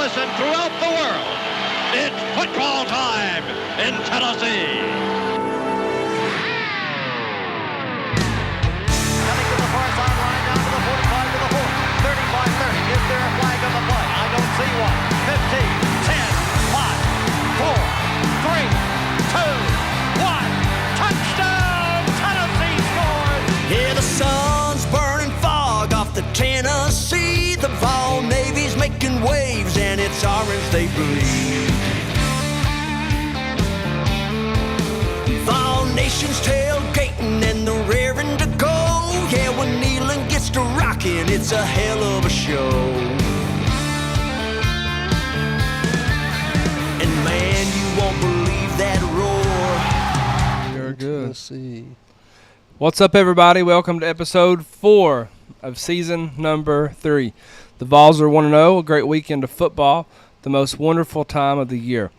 listen throughout the world. It's football time in Tennessee. Coming to the far sideline, down to the 45 to the 40, 35-30. Is there a flag on the play? I don't see one. 15, 10, 5, 4, 3, 2, 1. Touchdown! Tennessee scored! Yeah, the sun's burning fog off the Tennessee. The Vawls Navy's making waves, and it's orange they believe. Vawls Nation's tailgating, and they're raring to go. Yeah, when Neyland gets to rocking, it's a hell of a show. And man, you won't believe that roar. Very good. Tennessee. What's up, everybody? Welcome to episode 4 of season number 3. The Vawls are 1-0, a great weekend of football, the most wonderful time of the year.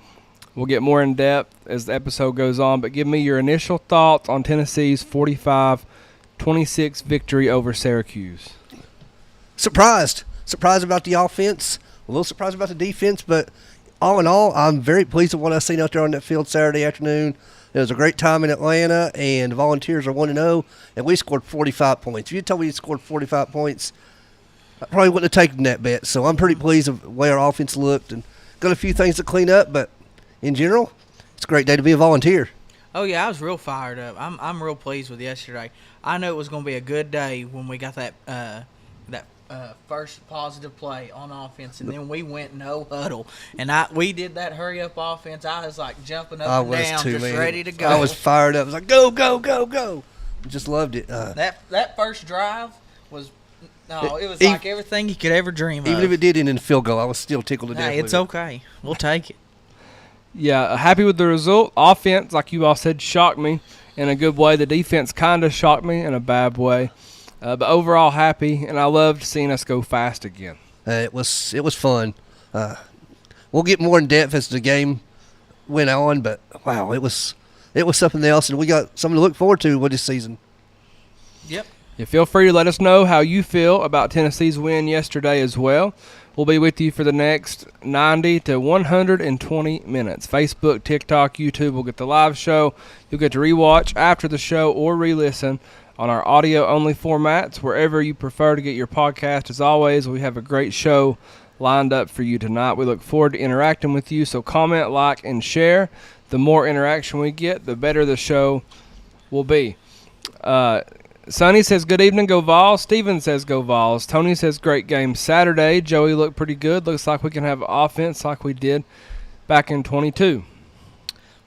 We'll get more in depth as the episode goes on, but give me your initial thoughts on Tennessee's 45-26 victory over Syracuse. Surprised about the offense, a little surprised about the defense, but all in all, I'm very pleased with what I've seen out there on that field Saturday afternoon. It was a great time in Atlanta, and the Volunteers are 1-0, and we scored 45 points. If you told me you scored 45 points, I probably wouldn't have taken that bet. So I'm pretty pleased with the way our offense looked, and got a few things to clean up, but in general, it's a great day to be a Volunteer. Oh yeah, I was real fired up. I'm real pleased with yesterday. I knew it was going to be a good day when we got that first positive play on offense, and then we went no huddle, and we did that hurry up offense. I was like jumping up and down, just ready to go. I was fired up. I was like, go, go, go, go. Just loved it. That first drive was it was like everything you could ever dream of. Even if it did end in a field goal, I was still tickled to death. Hey, it's okay. We'll take it. Yeah, happy with the result. Offense, like you all said, shocked me in a good way. The defense kind of shocked me in a bad way. But overall happy, and I loved seeing us go fast again. It was fun. We'll get more in depth as the game went on, but wow, it was something else, and we got something to look forward to with this season. Yep. Yeah, feel free to let us know how you feel about Tennessee's win yesterday as well. We'll be with you for the next 90 to 120 minutes. Facebook, TikTok, YouTube will get the live show. You'll get to rewatch after the show or re-listen on our audio-only formats, wherever you prefer to get your podcast. As always, we have a great show lined up for you tonight. We look forward to interacting with you, so comment, like, and share. The more interaction we get, the better the show will be. Sonny says, good evening, go Vawls. Steven says, go Vawls. Tony says, great game Saturday. Joey looked pretty good. Looks like we can have offense like we did back in 22.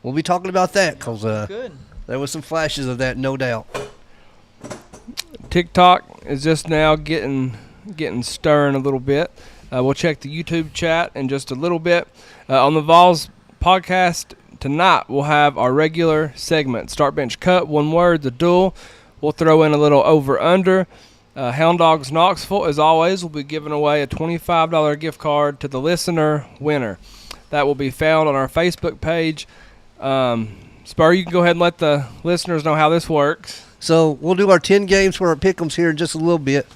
We'll be talking about that because there was some flashes of that, no doubt. TikTok is just now getting stirring a little bit. We'll check the YouTube chat in just a little bit. On the Vawls podcast tonight, we'll have our regular segment, Start Bench Cut, one word, the duel. We'll throw in a little over-under. Hound Dogs Knoxville, as always, will be giving away a $25 gift card to the listener winner. That will be found on our Facebook page. Spur, you can go ahead and let the listeners know how this works. So we'll do our 10 games for our pick'ems here in just a little bit.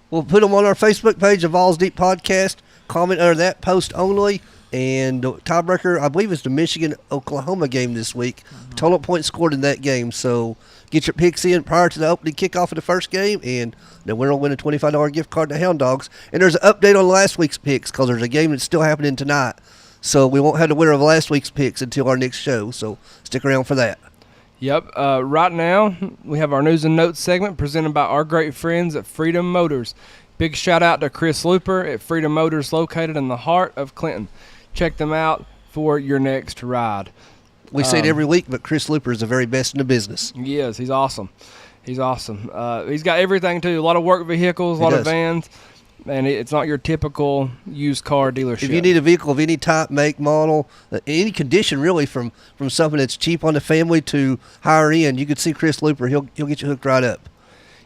We'll put them on our Facebook page, the Vawls Deep Podcast. Comment under that post only. And the tiebreaker, I believe, is the Michigan-Oklahoma game this week. Mm-hmm. Total points scored in that game. So get your picks in prior to the opening kickoff of the first game, and the winner will win a $25 gift card to Hound Dogs. And there's an update on last week's picks because there's a game that's still happening tonight. So we won't have the winner of last week's picks until our next show. So stick around for that. Yep. Right now, we have our news and notes segment presented by our great friends at Freedom Motors. Big shout out to Chris Looper at Freedom Motors, located in the heart of Clinton. Check them out for your next ride. We say it every week, but Chris Looper is the very best in the business. He is. He's awesome. He's awesome. He's got everything, too. A lot of work vehicles, a lot of vans. And it's not your typical used car dealership. If you need a vehicle of any type, make, model, any condition really, from something that's cheap on the family to higher end, you could see Chris Looper. He'll get you hooked right up.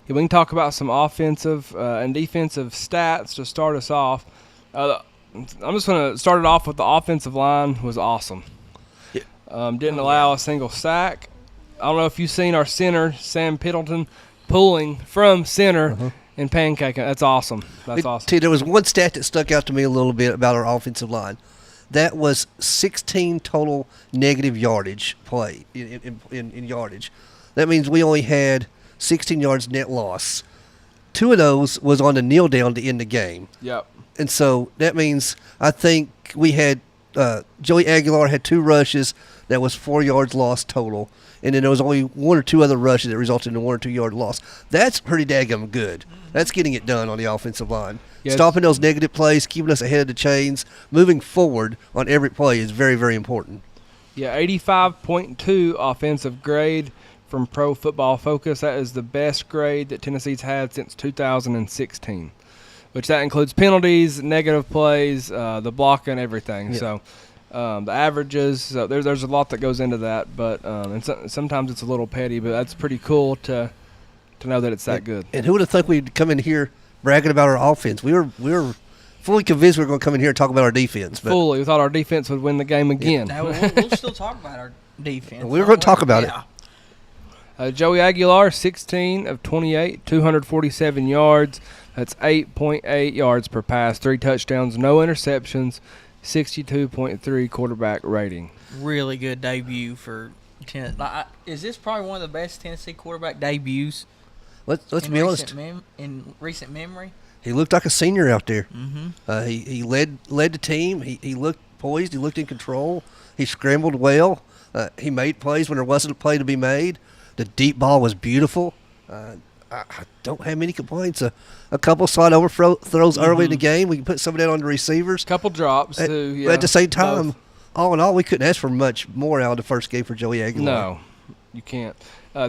Yeah, we can talk about some offensive and defensive stats to start us off. I'm just going to start it off with the offensive line was awesome. Didn't allow a single sack. I don't know if you've seen our center, Sam Piddleton, pulling from center and pancake. That's awesome. That's awesome. There was one stat that stuck out to me a little bit about our offensive line. That was 16 total negative yardage play in yardage. That means we only had 16 yards net loss. 2 of those was on the kneel down to end the game. Yep. And so that means I think we had Joey Aguilar had 2 rushes that was 4 yards lost total. And then there was only 1 or 2 other rushes that resulted in a 1 or 2 yard loss. That's pretty daggum good. That's getting it done on the offensive line. Yes. Stopping those negative plays, keeping us ahead of the chains, moving forward on every play is very, very important. Yeah, 85.2 offensive grade from Pro Football Focus. That is the best grade that Tennessee's had since 2016, which that includes penalties, negative plays, the blocking, everything. Yeah. So the averages, so there's a lot that goes into that, but and sometimes it's a little petty, but that's pretty cool to know that it's that good. And who would have thought we'd come in here bragging about our offense? We were fully convinced we were going to come in here and talk about our defense. But Fully, we thought our defense would win the game again. Now, we'll still talk about our defense. we were going to talk about it. Joey Aguilar, 16 of 28, 247 yards. That's 8.8 yards per pass, 3 touchdowns, no interceptions, 62.3 quarterback rating. Really good debut for Tennessee. Is this probably one of the best Tennessee quarterback debuts? Let's be honest. In recent memory, He looked like a senior out there. Mm-hmm. He led the team. He looked poised. He looked in control. He scrambled well. He made plays when there wasn't a play to be made. The deep ball was beautiful. I don't have many complaints. A couple slide overthrows early in the game. We can put some of that on the receivers. Couple drops, too. Yeah, At the same time, both. all in all, we couldn't ask for much more out of the first game for Joey Aguilar. No, you can't.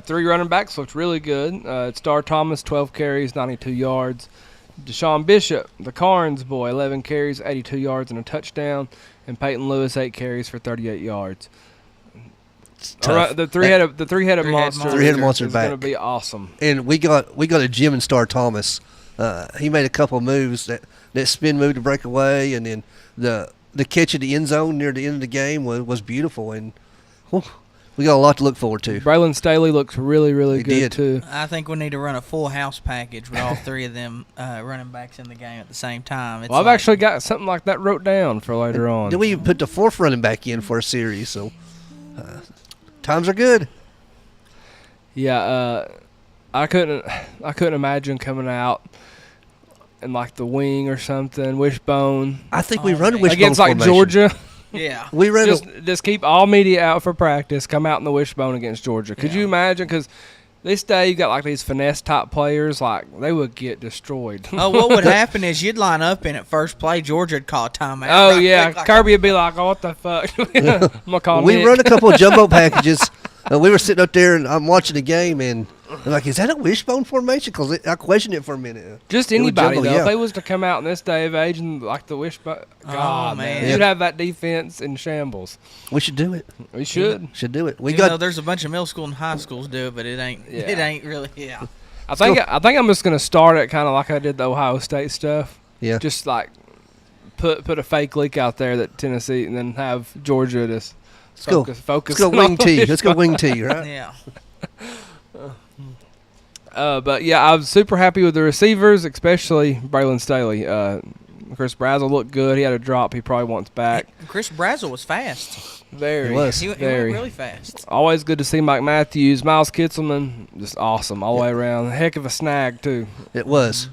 3 running backs looked really good. Star Thomas, 12 carries, 92 yards. Deshaun Bishop, the Carnes boy, 11 carries, 82 yards and a touchdown. And Peyton Lewis, 8 carries for 38 yards. All right, the three-headed monster. Three-headed monster is back. going to be awesome. And we got a gem in Star Thomas. He made a couple of moves that spin move to break away, and then the catch at the end zone near the end of the game was beautiful. And we got a lot to look forward to. Braylon Staley looks really, really He good, did. too. I think we need to run a full house package with all 3 of them running backs in the game at the same time. It's Well, I've actually got something like that wrote down for later on. Then we even put the 4th running back in for a series. So times are good. Yeah, I couldn't imagine coming out in like the wing or something, wishbone I think we Oh, run a man. wishbone against like formation. Georgia. yeah. We ran Just keep all media out for practice. Come out in the wishbone against Georgia. Could you imagine? Because this day you got like these finesse type players, like they would get destroyed. Oh, what would happen is you'd line up in at first play. Georgia would call a timeout. Oh right yeah, quick, like, Kirby would be like, "Oh, what the fuck?" I'm gonna call we Nick. run a couple of jumbo packages. We were sitting up there, and I'm watching the game, and I'm like, is that a wishbone formation? Because I questioned it for a minute. Just It was anybody jumbo, though. yeah. If they was to come out in this day of age and like the wishbone, God, man. man, you'd have that defense in shambles. We should do it. We should. Should do it. We Even though got. there's a bunch of middle school and high schools do it, but it ain't. Yeah. It ain't really. Yeah. I think I'm just gonna start it kind of like I did the Ohio State stuff. Yeah. Just like put a fake leak out there that Tennessee, and then have Georgia just focus. Let's go on wing the T. Let's go wishbone. wing T. Right. Yeah. But yeah, I was super happy with the receivers, especially Braylon Staley. Chris Brazzell looked good. He had a drop. He probably wants back. Chris Brazzell was fast. Very, He was. He went very. really fast. Always good to see Mike Matthews. Miles Kitzelman, just awesome all the way around. Heck of a snag, too. It was.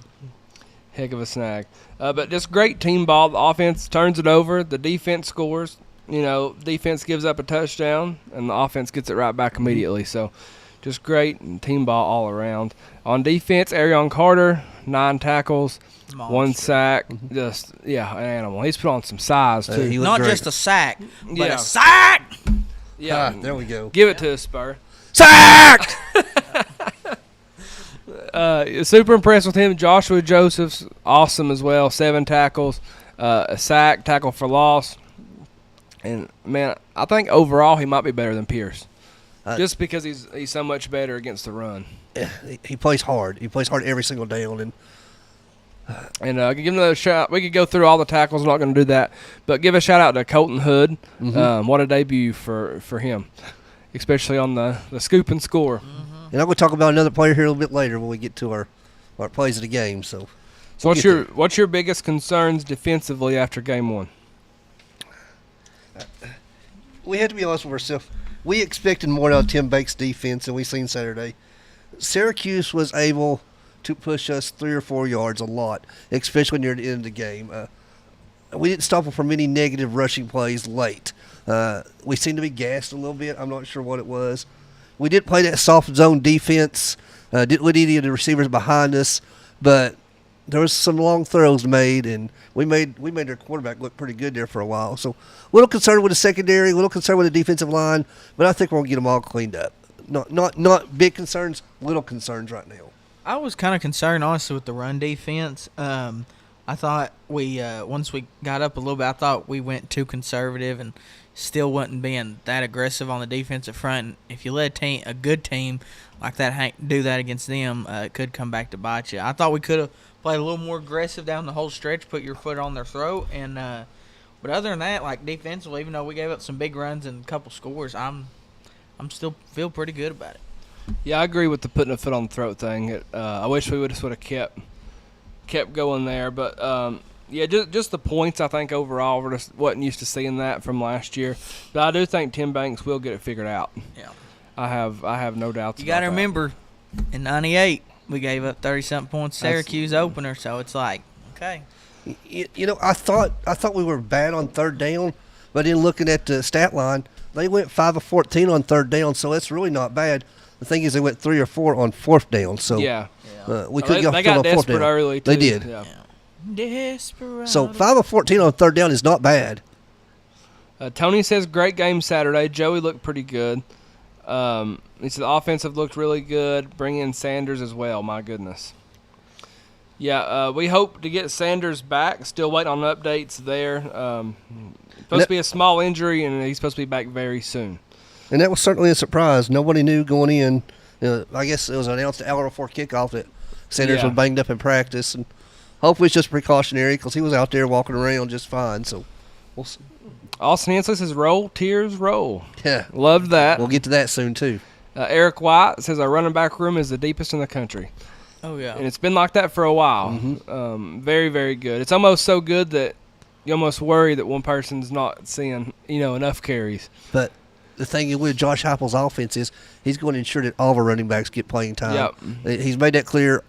Heck of a snag. But just great team ball. The offense turns it over. The defense scores. You know, defense gives up a touchdown, and the offense gets it right back immediately. So just great team ball all around. On defense, Arion Carter, 9 tackles, Monster. 1 sack. Just, yeah, an animal. He's put on some size, too. He looked Not great. just a sack, but Yeah. a sack. yeah. There we go. Give it to us, Spur. Sack! Super impressed with him. Joshua Joseph's awesome as well. 7 tackles, a sack, tackle for loss. And, man, I think overall he might be better than Pierce. Just because he's so much better against the run. He plays hard. He plays hard every single down. And give him another shout. We could go through all the tackles. I'm not going to do that. But give a shout-out to Colton Hood. What a debut for him, especially on the scoop and score. I'm going to talk about another player here a little bit later when we get to our or plays of the game. So what's your biggest concerns defensively after game one? We have to be honest with ourselves. We expected more out of Tim Bake's defense than we seen Saturday. Syracuse was able to push us 3 or 4 yards a lot, especially near the end of the game. We didn't stop them from any negative rushing plays late. We seemed to be gassed a little bit. I'm not sure what it was. We did play that soft zone defense. Didn't let any of the receivers behind us, but there was some long throws made, and we made their quarterback look pretty good there for a while. So a little concerned with the secondary, a little concerned with the defensive line, but I think we're gonna get them all cleaned up. Not big concerns, little concerns right now. I was kind of concerned, honestly, with the run defense. I thought we once we got up a little bit, I thought we went too conservative and still wasn't being that aggressive on the defensive front. And if you let a good team like that do that against them, it could come back to bite you. I thought we could have played a little more aggressive down the whole stretch, put your foot on their throat, and but other than that, like defensively, even though we gave up some big runs and a couple scores, I'm still feel pretty good about it. Yeah, I agree with the putting a foot on the throat thing. I wish we would have kept going there, but yeah, just the points. I think overall we just wasn't used to seeing that from last year, but I do think Tim Banks will get it figured out. Yeah, I have no doubts. You got to remember, in '98 we gave up 30-something points Syracuse opener, so it's like okay. You know, I thought we were bad on third down, but in looking at the stat line, they went 5 of 14 on third down, so that's really not bad. The thing is, they went 3 or 4 on fourth down, so yeah. We could they got desperate early too. They did. Yeah. Desperate. So 5 of 14 on third down is not bad. Tony says great game Saturday. Joey looked pretty good. He said the offensive looked really good. Bring in Sanders as well. My goodness. Yeah, we hope to get Sanders back. Still waiting on updates there. Supposed to be a small injury, and he's supposed to be back very soon. And that was certainly a surprise. Nobody knew going in. I guess it was announced an hour before kickoff that Sanders was banged up in practice, and hopefully it's just precautionary because he was out there walking around just fine. So we'll see. Austin Hensley says roll, tears, roll. Yeah. Loved that. We'll get to that soon, too. Eric White says our running back room is the deepest in the country. Oh, yeah. And it's been like that for a while. Mm-hmm. Very, very good. It's almost so good that you almost worry that one person's not seeing, enough carries. But the thing with Josh Heupel's offense is he's going to ensure that all of our running backs get playing time. Yep. He's made that clear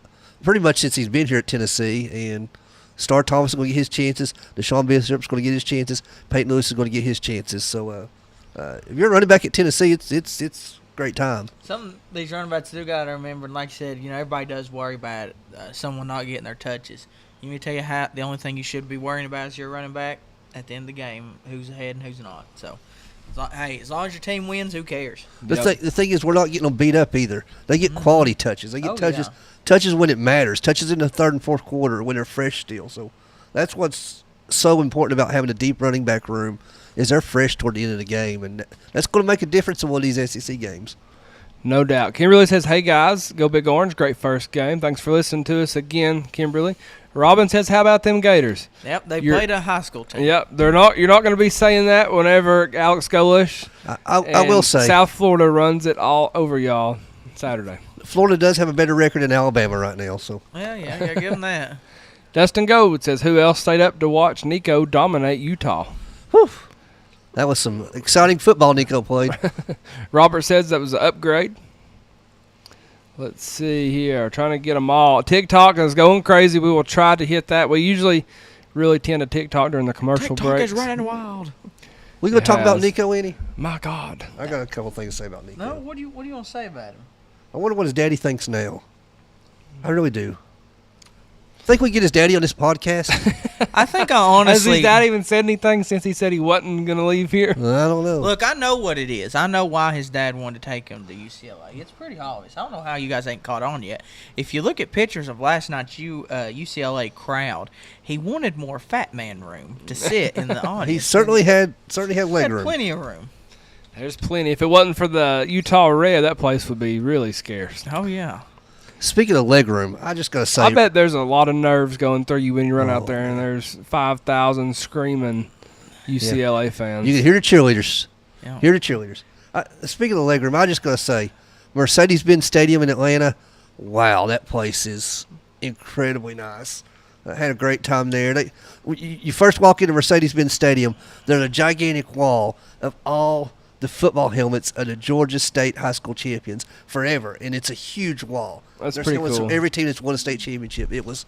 pretty much since he's been here at Tennessee. And Star Thomas is going to get his chances. Deshaun Bishop's going to get his chances. Peyton Lewis is going to get his chances. So if you're a running back at Tennessee, it's great time. Some of these running backs do got to remember, and like I said, everybody does worry about someone not getting their touches. Let me tell you how the only thing you should be worrying about is your running back at the end of the game, who's ahead and who's not. So, as long as your team wins, who cares? The thing is, we're not getting them beat up either. They get quality touches. They get touches. Yeah. Touches when it matters. Touches in the third and fourth quarter when they're fresh still. So that's what's so important about having a deep running back room is they're fresh toward the end of the game, and that's going to make a difference in one of these SEC games. No doubt. Kimberly says, hey, guys, go Big Orange. Great first game. Thanks for listening to us again, Kimberly. Robin says, how about them Gators? Yep, they played a high school team. Yep, you're not going to be saying that whenever Alex Golish I will say South Florida runs it all over y'all Saturday. Florida does have a better record than Alabama right now. So Yeah, I give them that. Dustin Gold says, who else stayed up to watch Nico dominate Utah? Whew. That was some exciting football Nico played. Robert says that was an upgrade. Let's see here. Trying to get them all. TikTok is going crazy. We will try to hit that. We usually really tend to TikTok during the commercial TikTok breaks. is running wild. We going to talk about Nico any? My God. I got a couple things to say about Nico. No, what do you want to say about him? I wonder what his daddy thinks now. I really do. Think we get his daddy on this podcast? I think I honestly. Has his dad even said anything since he said he wasn't going to leave here? I don't know. Look, I know what it is. I know why his dad wanted to take him to UCLA. It's pretty obvious. I don't know how you guys ain't caught on yet. If you look at pictures of last night's UCLA crowd, he wanted more fat man room to sit in the audience. He certainly had leg room. Plenty of room. There's plenty. If it wasn't for the Utah Red, that place would be really scarce. Oh, yeah. Speaking of leg room, I just got to say. I bet there's a lot of nerves going through you when you run out there and there's 5,000 screaming UCLA fans. You can hear the cheerleaders. Yeah. Hear the cheerleaders. Speaking of leg room, I just got to say, Mercedes-Benz Stadium in Atlanta, wow, that place is incredibly nice. I had a great time there. You first walk into Mercedes-Benz Stadium, there's a gigantic wall of all the football helmets of the Georgia State high school champions forever, and it's a huge wall. That's There's pretty helmets cool. from every team that's won a state championship. It was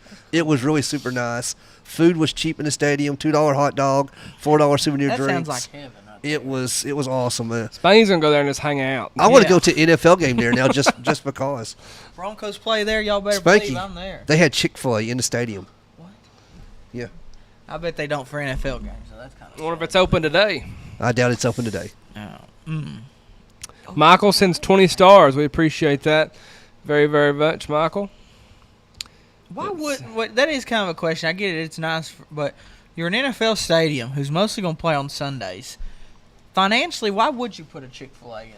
really super nice. Food was cheap in the stadium, $2 hot dog, $4 souvenir That drinks. sounds like heaven. It was awesome. Spain's gonna go there and just hang out. I want to Yeah. go to an NFL game there now just because. Broncos play there. Y'all better Spanky, believe I'm there. they had Chick-fil-A in the stadium. What? Yeah. I bet they don't for NFL games. So that's kind I of. wonder if it's open today. I doubt it's open today. Michael sends 20 stars. We appreciate that very, very much, Michael. Why would? What? That is kind of a question. I get it. It's nice, but you're an NFL stadium who's mostly going to play on Sundays. Financially, why would you put a Chick-fil-A in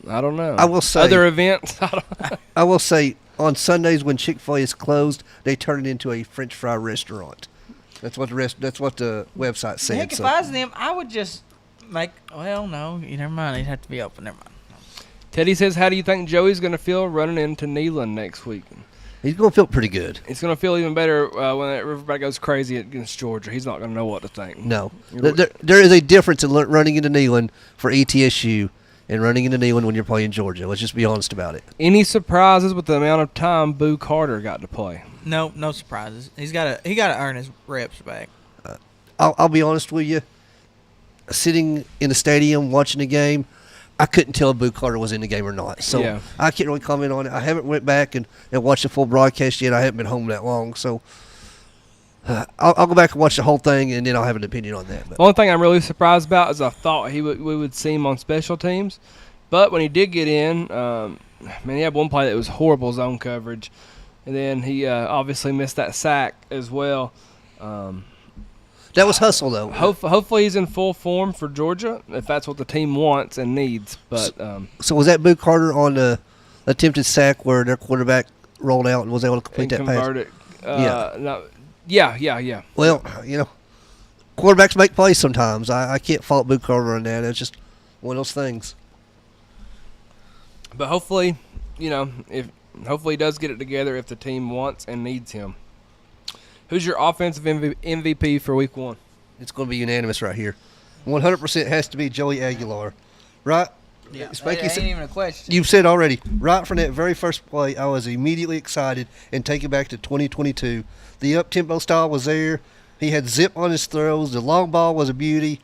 there? I don't know. I will say- other events. I will say on Sundays when Chick-fil-A is closed, they turn it into a French fry restaurant. That's what the website said. Heck, if so. I was them, I would just make. Well, no, never mind. It'd have to be open. Never mind. Teddy says, "How do you think Joey's going to feel running into Neyland next week?" He's going to feel pretty good. He's going to feel even better when everybody goes crazy against Georgia. He's not going to know what to think. No. There is a difference in running into Neyland for ETSU and running into Neyland when you're playing Georgia. Let's just be honest about it. Any surprises with the amount of time Boo Carter got to play? No surprises. He got to earn his reps back. I'll be honest with you. Sitting in the stadium watching the game, I couldn't tell if Boo Carter was in the game or not. So Yeah. I can't really comment on it. I haven't went back and watched the full broadcast yet. I haven't been home that long. So I'll go back and watch the whole thing, and then I'll have an opinion on that. But The only thing I'm really surprised about is I thought we would see him on special teams. But when he did get in, he had one play that was horrible zone coverage. And then he obviously missed that sack as well. that was hustle, though. Hopefully he's in full form for Georgia, if that's what the team wants and needs. But So was that Boo Carter on the attempted sack where their quarterback rolled out and was able to complete that pass? convert it. Yeah. No, yeah. Well, quarterbacks make plays sometimes. I can't fault Boo Carter on that. It's just one of those things. But hopefully, hopefully he does get it together if the team wants and needs him. Who's your offensive MVP for week 1? It's going to be unanimous right here. 100% has to be Joey Aguilar. Right? Yeah, Spanky that said- ain't even a question. You've said already, right from that very first play, I was immediately excited and take it back to 2022. The up-tempo style was there. He had zip on his throws. The long ball was a beauty.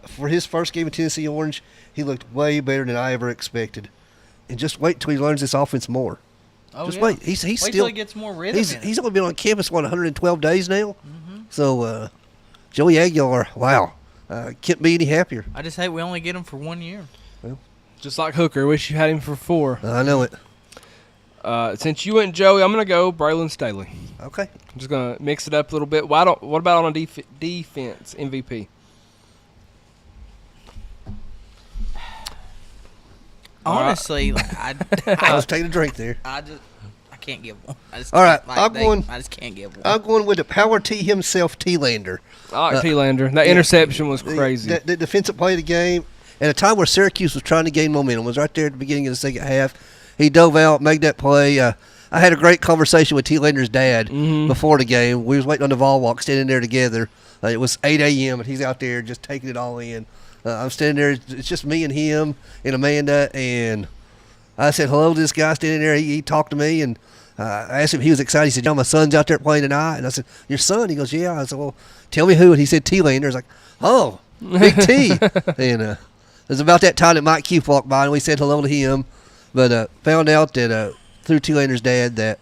For his first game in Tennessee Orange, he looked way better than I ever expected. And just wait till he learns this offense more. Oh, Just yeah. wait. He's Wait still till he gets more rhythm in it. he's only been on campus 112 days now. So Joey Aguilar, wow, can't be any happier. I just hate we only get him for 1 year. Just like Hooker. Wish you had him for 4. I know it. Since you went Joey, I'm going to go Braylon Staley. Okay. I'm just going to mix it up a little bit. What about on a defense MVP? Honestly, I was taking a drink there. I can't give one. I just All right, can't, I just can't give one. I'm going with the power T himself, T-Lander. I like T-Lander. That interception was crazy. The defensive play of the game, at a time where Syracuse was trying to gain momentum, was right there at the beginning of the second half. He dove out, made that play. I had a great conversation with T-Lander's dad before the game. We was waiting on the Vawls walk, standing there together. It was 8 a.m., and he's out there just taking it all in. I'm standing there. It's just me and him and Amanda, and I said hello to this guy standing there. He talked to me, and I asked him if he was excited. He said, my son's out there playing tonight. And I said, your son? He goes, yeah. I said, well, tell me who. And he said, T-Lander. I was like, oh, Big T. And it was about that time that Mike Keefe walked by, and we said hello to him. But found out that through T-Lander's dad that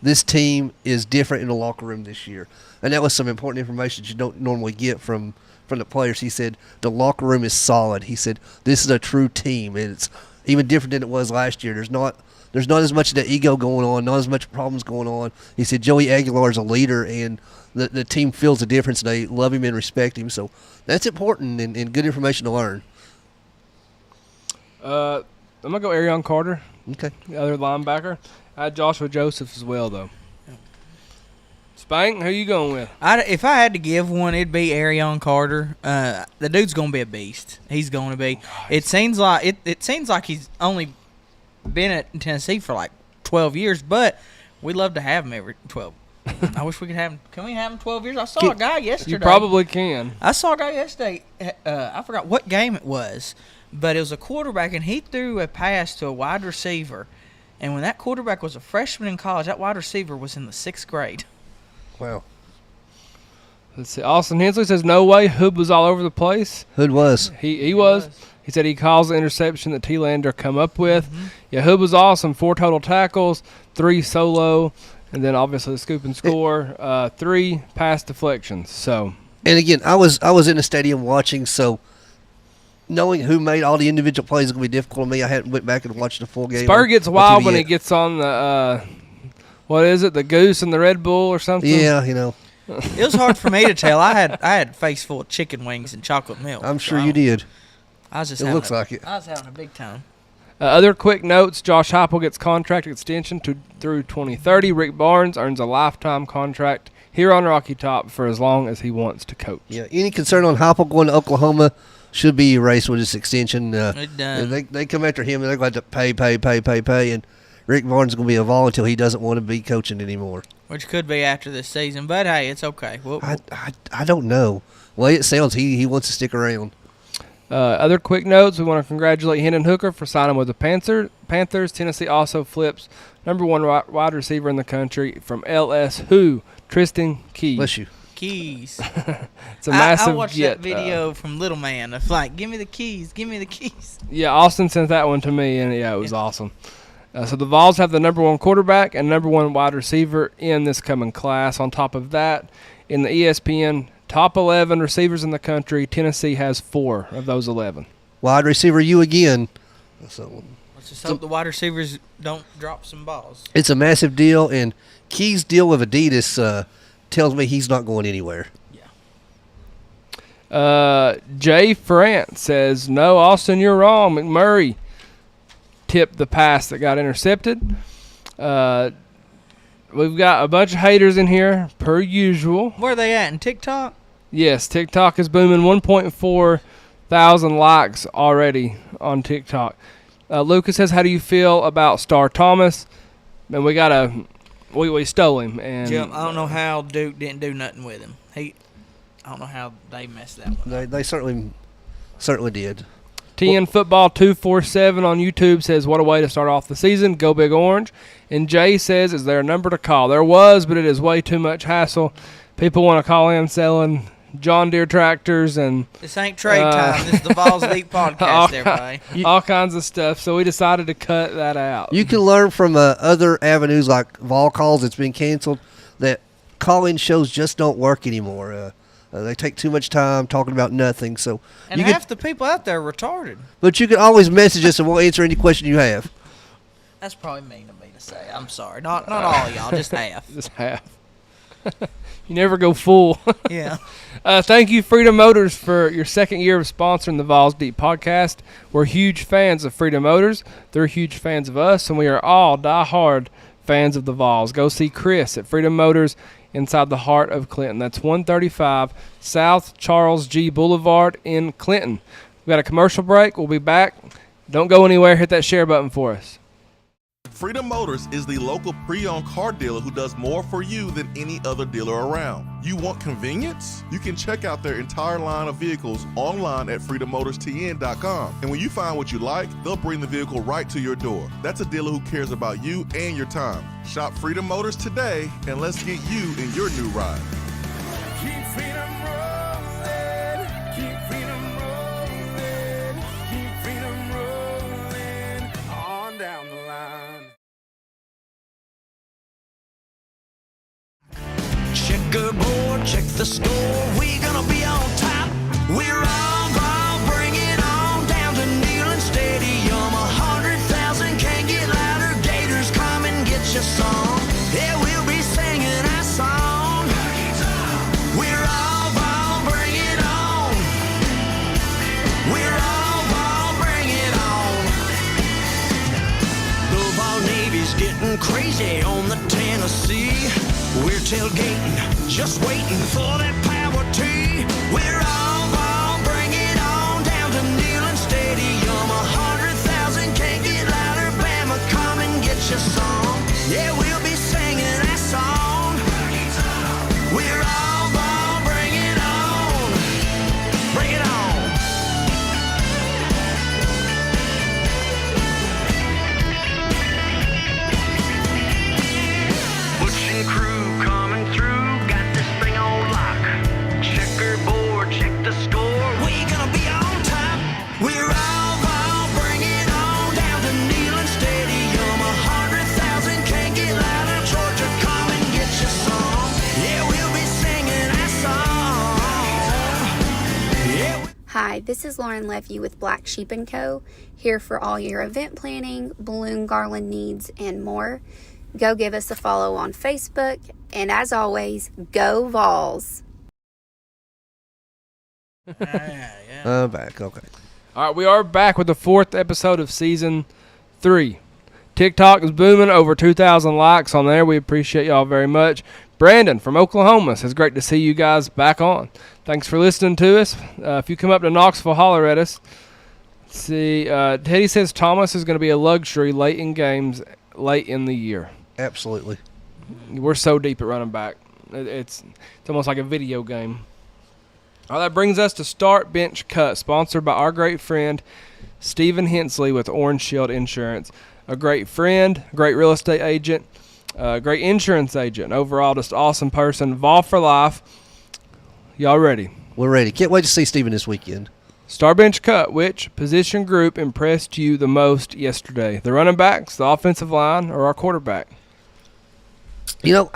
this team is different in the locker room this year. And that was some important information that you don't normally get from the players. He said the locker room is solid. He said this is a true team, and it's even different than it was last year. There's not as much of that ego going on, not as much problems going on. He said Joey Aguilar is a leader, and the team feels the difference. They love him and respect him. So that's important and good information to learn. I'm going to go Arion Carter, Okay. the other linebacker. I had Joshua Joseph as well, though. Spank, who you going with? If I had to give one, it'd be Arion Carter. The dude's gonna be a beast. He's going to be. It seems like he's only been at Tennessee for like 12 years, but We love to have them every 12. I wish we could have them. Can we have them 12 years? I saw a guy yesterday. You probably can. I saw a guy yesterday. I forgot what game it was, but it was a quarterback, and he threw a pass to a wide receiver. And when that quarterback was a freshman in college, that wide receiver was in the 6th grade. Wow. Let's see. Austin Hensley says, no way. Hood was all over the place. Hood was. He was. He said he calls the interception that T-Lander come up with. Mm-hmm. Yeah, Hood was awesome. 4 total tackles, 3 solo, and then obviously the scoop and score, 3 pass deflections. So, and again, I was in the stadium watching, so knowing who made all the individual plays is going to be difficult on me. I hadn't went back and watched the full game. Spur gets wild when he gets on the, what is it, the Goose and the Red Bull or something? Yeah, you know. It was hard for me to tell. I had a face full of chicken wings and chocolate milk. I'm sure you did. I was just. It looks like it. I was having a big time. Other quick notes: Josh Heupel gets contract extension through 2030. Rick Barnes earns a lifetime contract here on Rocky Top for as long as he wants to coach. Yeah. Any concern on Heupel going to Oklahoma should be erased with this extension. It does. They come after him and they're going to pay, and Rick Barnes is going to be a Vol until he doesn't want to be coaching anymore. Which could be after this season, but hey, it's okay. I don't know. The way it sounds, he wants to stick around. Other quick notes: we want to congratulate Hendon Hooker for signing with the Panthers. Tennessee also flips #1 wide receiver in the country from LSU, Tristan Keys. Bless you. Keys. It's a massive I watched get, that video from Little Man. It's like, give me the keys, give me the keys. Yeah, Austin sent that one to me, and yeah, it was awesome. So the Vols have the #1 quarterback and #1 wide receiver in this coming class. On top of that, in the ESPN top 11 receivers in the country, Tennessee has 4 of those 11. Wide receiver, you again. So Let's just hope the wide receivers don't drop some balls. It's a massive deal, and Key's deal with Adidas tells me he's not going anywhere. Jay France says, no, Austin, you're wrong. McMurray tipped the pass that got intercepted. We've got a bunch of haters in here, per usual. Where are they at, in TikTok? Yes, TikTok is booming. 1.4 thousand likes already on TikTok. Lucas says, how do you feel about Star Thomas? And we stole him. And Jim, I don't know how Duke didn't do nothing with him. I don't know how they messed that one up. They certainly did. TN Football 247 on YouTube says, what a way to start off the season. Go Big Orange. And Jay says, is there a number to call? There was, but it is way too much hassle. People want to call in selling John Deere tractors and this ain't trade time. This is the Vawls Deep podcast, everybody. All kinds of stuff. So we decided to cut that out. You can learn from other avenues like Vol Calls that's been canceled that call-in shows just don't work anymore. They take too much time talking about nothing. So and half the people out there are retarded. But you can always message us and we'll answer any question you have. That's probably mean of me to say. I'm sorry. Not all of y'all, just half. Just half. You never go full. Yeah. Thank you, Freedom Motors, for your second year of sponsoring the Vols Deep podcast. We're huge fans of Freedom Motors. They're huge fans of us, and we are all die-hard fans of the Vols. Go see Chris at Freedom Motors inside the heart of Clinton. That's 135 South Charles G. Boulevard in Clinton. We've got a commercial break. We'll be back. Don't go anywhere. Hit that share button for us. Freedom Motors is the local pre-owned car dealer who does more for you than any other dealer around. You want convenience? You can check out their entire line of vehicles online at freedommotorstn.com. And when you find what you like, they'll bring the vehicle right to your door. That's a dealer who cares about you and your time. Shop Freedom Motors today, and let's get you in your new ride. Keep freedom rolling, keep freedom rolling, keep freedom rolling on down the line. Checkerboard, check the score. We gonna be on top. We're all gonna bring it on down to Neyland Stadium. 100,000 can't get louder. Gators, come and get your song. Yeah, we'll be singing our song. We're all gonna bring it on. We're all gonna bring it on. The Vol Navy's getting crazy on the Tennessee. We're tailgating, just waiting for that power tee. We're all gonna bring it on down to Neyland Stadium. 100,000 can't get louder. Bama, come and get your song. Yeah, we'll be singing Hi, this is Lauren Levy with Black Sheep & Co. Here for all your event planning, balloon garland needs, and more. Go give us a follow on Facebook, and as always, go Vawls. Back, okay. All right, we are back with the 4th episode of Season 3. TikTok is booming, over 2,000 likes on there. We appreciate y'all very much. Brandon from Oklahoma says, great to see you guys back on. Thanks for listening to us. If you come up to Knoxville, holler at us. Let's see, Teddy says Thomas is going to be a luxury late in games, late in the year. Absolutely. We're so deep at running back. It's almost like a video game. All right, that brings us to Start Bench Cut, sponsored by our great friend Stephen Hensley with Orange Shield Insurance. A great friend, great real estate agent, great insurance agent. Overall, just awesome person. Vol for life. Y'all ready? We're ready. Can't wait to see Steven this weekend. Star Bench Cut, which position group impressed you the most yesterday? The running backs, the offensive line, or our quarterback? You know,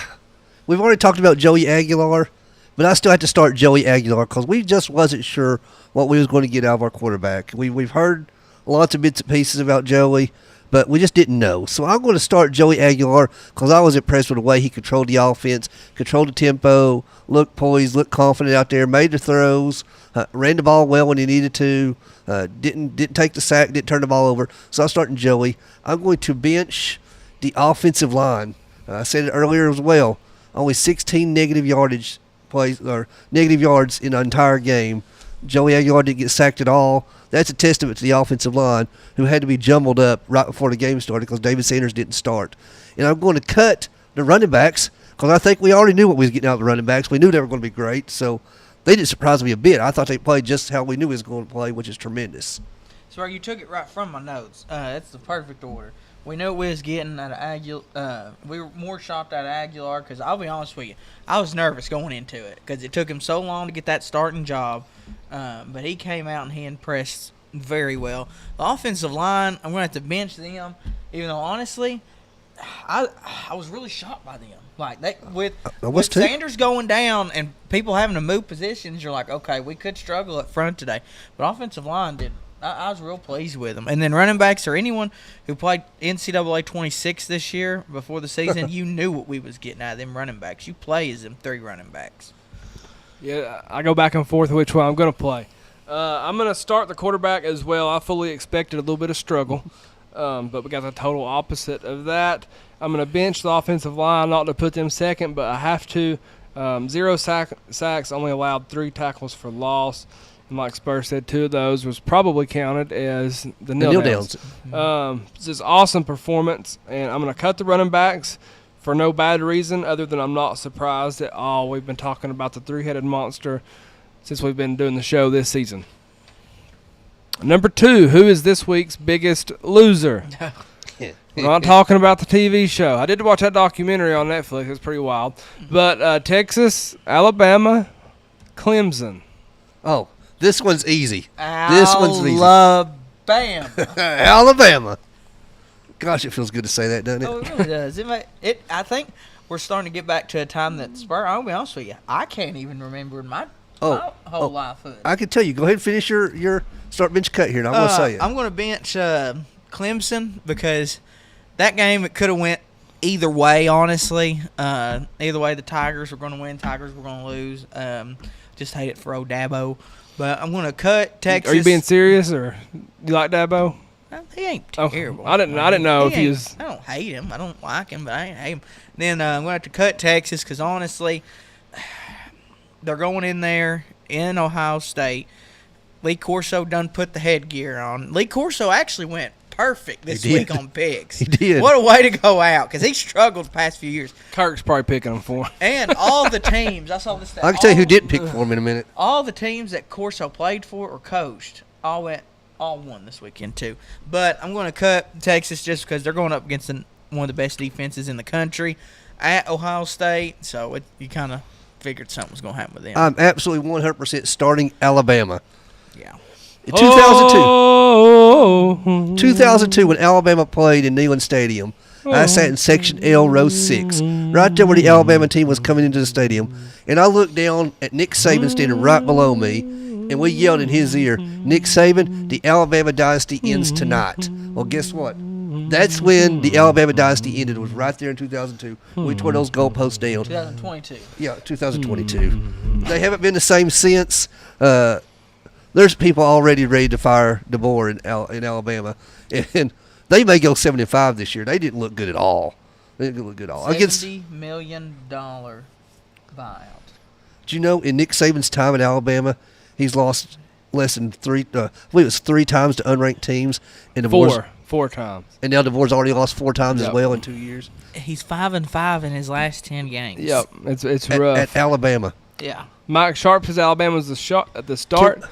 we've already talked about Joey Aguilar, but I still have to start Joey Aguilar because we just wasn't sure what we was going to get out of our quarterback. We've heard lots of bits and pieces about Joey, but we just didn't know. So I'm going to start Joey Aguilar because I was impressed with the way he controlled the offense, controlled the tempo, looked poised, looked confident out there, made the throws, ran the ball well when he needed to, didn't take the sack, didn't turn the ball over. So I'm starting Joey. I'm going to bench the offensive line. I said it earlier as well. Only 16 negative yardage plays or negative yards in the entire game. Joey Aguilar didn't get sacked at all. That's a testament to the offensive line, who had to be jumbled up right before the game started because David Sanders didn't start. And I'm going to cut the running backs because I think we already knew what we was getting out of the running backs. We knew they were going to be great, so they didn't surprise me a bit. I thought they played just how we knew we was going to play, which is tremendous. So you took it right from my notes. That's the perfect order. We knew we was getting out of Aguilar. We were more shocked out of Aguilar because I'll be honest with you, I was nervous going into it because it took him so long to get that starting job. But he came out and he impressed very well. The offensive line, I'm going to have to bench them, even though honestly, I was really shocked by them. Like with Sanders going down and people having to move positions, you're like, okay, we could struggle up front today. But offensive line did. I was real pleased with them. And then running backs or anyone who played NCAA 26 this year before the season, you knew what we was getting out of them running backs. You play as them 3 running backs. Yeah, I go back and forth which one I'm going to play. I'm going to start the quarterback as well. I fully expected a little bit of struggle, but we got the total opposite of that. I'm going to bench the offensive line, not to put them second, but I have to. 0 sacks, only allowed 3 tackles for loss. And like Spurs said, 2 of those was probably counted as the nil downs. It's just awesome performance, and I'm going to cut the running backs for no bad reason other than I'm not surprised at all. We've been talking about the 3-headed monster since we've been doing the show this season. Number 2, who is this week's biggest loser? We're not talking about the TV show. I did watch that documentary on Netflix. It's pretty wild. But Texas, Alabama, Clemson. Oh, this one's easy. Alabama. Alabama. Gosh, it feels good to say that, doesn't it? Oh, it really does. I think we're starting to get back to a time that Spur. I'll be honest with you, I can't even remember my whole life. I can tell you. Go ahead and finish your start bench cut here, and I'm going to say it. I'm going to bench Clemson because that game, it could have went either way, honestly. Either way, the Tigers were going to win. Tigers were going to lose. Just hate it for old Dabo. But I'm going to cut Texas. Are you being serious, or you like Dabo? He ain't terrible. I didn't know if he was. I don't hate him. I don't like him, but I ain't hate him. Then I'm going to have to cut Texas because, honestly, they're going in there in Ohio State. Lee Corso done put the headgear on. Lee Corso actually went perfect this week on picks. He did. What a way to go out because he struggled the past few years. Kirk's probably picking him for him. And all the teams, I saw this. I can tell you who didn't pick for him in a minute. All the teams that Corso played for or coached all won this weekend too. But I'm going to cut Texas just because they're going up against one of the best defenses in the country at Ohio State. So you kind of figured something was going to happen with them. I'm absolutely 100% starting Alabama. Yeah. In 2002, when Alabama played in Neyland Stadium, I sat in Section L, Row 6, right there where the Alabama team was coming into the stadium, and I looked down at Nick Saban standing right below me, and we yelled in his ear, Nick Saban, the Alabama dynasty ends tonight. Well, guess what? That's when the Alabama dynasty ended. It was right there in 2002. We tore those goalposts down. 2022. Yeah, 2022. They haven't been the same since. There's people already ready to fire DeBoer in Alabama, and they may go 7-5 this year. They didn't look good at all. They didn't look good at all. $70 million buyout. Do you know in Nick Saban's time in Alabama, he's lost less than I believe it was 3 times to unranked teams. And Four times. And now DeVore's already lost 4 times as well in 2 years. He's 5-5 in his last 10 games. Yep, it's rough. At Alabama. Yeah. Mike Sharp says Alabama's the shot at the start.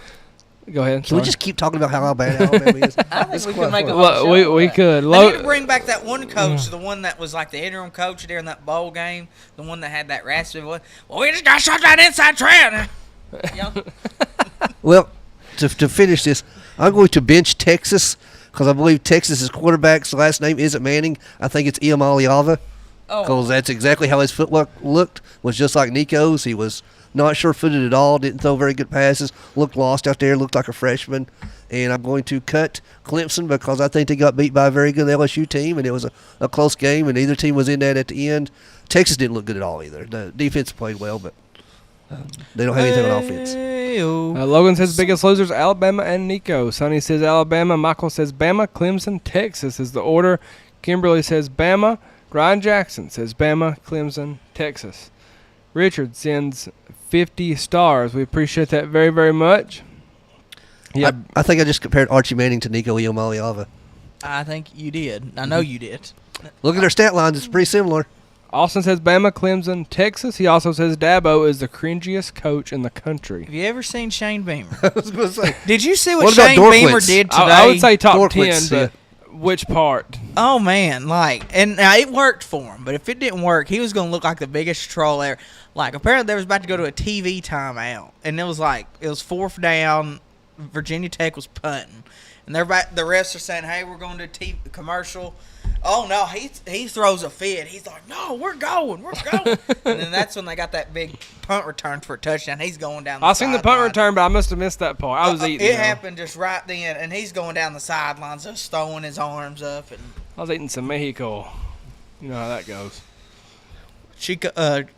Go ahead. Can we just keep talking about how bad Alabama is? I think we could make a Well, whole show we of that. could. They need to bring back that one coach, the one that was like the interim coach during that bowl game, the one that had that raspy voice. Well, we just got shot that inside track. Yeah. Well, to finish this, I'm going to bench Texas because I believe Texas's quarterback's last name isn't Manning. I think it's Iamaleava because that's exactly how his footwork looked. Was just like Nico's. He was not sure-footed at all, didn't throw very good passes, looked lost out there, looked like a freshman. And I'm going to cut Clemson because I think they got beat by a very good LSU team, and it was a close game, and either team was in that at the end. Texas didn't look good at all either. The defense played well, but they don't have anything on offense. Logan says biggest losers, Alabama and Nico. Sonny says Alabama. Michael says Bama. Clemson, Texas is the order. Kimberly says Bama. Ryan Jackson says Bama, Clemson, Texas. Richard sends 50 stars. We appreciate that very, very much. Yeah, I think I just compared Archie Manning to Nico Iamaleava. I think you did. I know you did. Look at their stat lines. It's pretty similar. Austin says Bama, Clemson, Texas. He also says Dabo is the cringiest coach in the country. Have you ever seen Shane Beamer? I was going to say. Did you see what What about Shane Beamer Dorkwitz? did today? I would say top Dorkwitz, 10, but which part? Oh man, and now it worked for him. But if it didn't work, he was going to look like the biggest troll ever. Like apparently they was about to go to a TV timeout, and it was 4th down. Virginia Tech was punting, and the refs are saying, "Hey, we're going to TV commercial." Oh no, he throws a fit. He's like, "No, we're going." And then that's when they got that big punt return for a touchdown. He's going down. I seen the punt return, but I must have missed that part. I was eating. It happened just right then, and he's going down the sidelines, just throwing his arms up. And I was eating some Mexico. You know how that goes.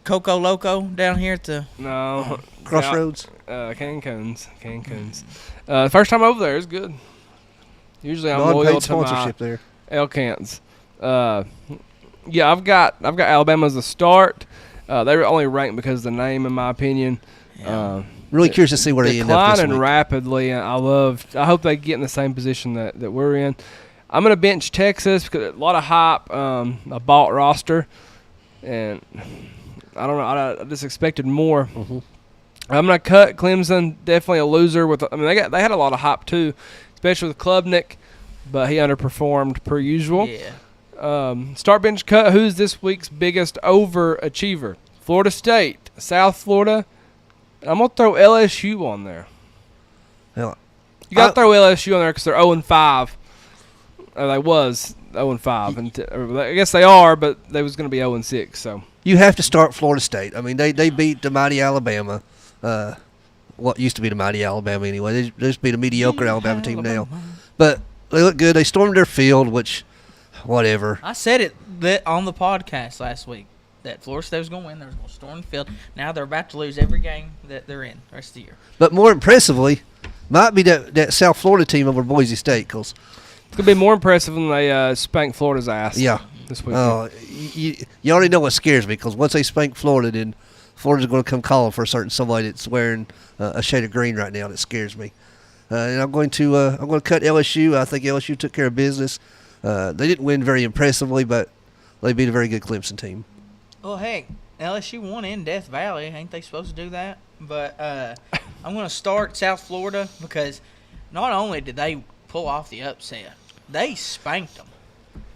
Coco Loco down here at the Crossroads. Cancun's. First time over there is good. Usually I'm loyal Non-paid to sponsorship my there. Elkins. Yeah, I've got Alabama as a start. They were only ranked because of the name, in my opinion. Really curious to see where they end up this Declining week. rapidly, and I hope they get in the same position that we're in. I'm going to bench Texas because a lot of hype, a bought roster, and I don't know. I just expected more. Mm-hmm. I'm going to cut Clemson. Definitely a loser. They had a lot of hype too, especially with Klubnik, but he underperformed per usual. Yeah. Start bench cut. Who's this week's biggest overachiever? Florida State, South Florida. I'm gonna throw LSU on there. Hell, You got to throw LSU on there because they're 0-5. Or they was 0-5, and I guess they are, but they was going to be 0-6. So you have to start Florida State. I mean, they beat the mighty Alabama. What used to be the mighty Alabama anyway. They just beat a mediocre Alabama team now. But they look good. They stormed their field, which, whatever. I said it on the podcast last week that Florida State was going to win. They were going to storm the field. Now they're about to lose every game that they're in the rest of the year. But more impressively, might be that South Florida team over Boise State. Cause it's going to be more impressive when they spank Florida's ass. Yeah. This weekend. You already know what scares me because once they spank Florida, then Florida's going to come calling for a certain somebody that's wearing a shade of green right now. That scares me. And I'm going to cut LSU. I think LSU took care of business. They didn't win very impressively, but they beat a very good Clemson team. Well, heck, LSU won in Death Valley. Ain't they supposed to do that? But I'm going to start South Florida because not only did they pull off the upset, they spanked them.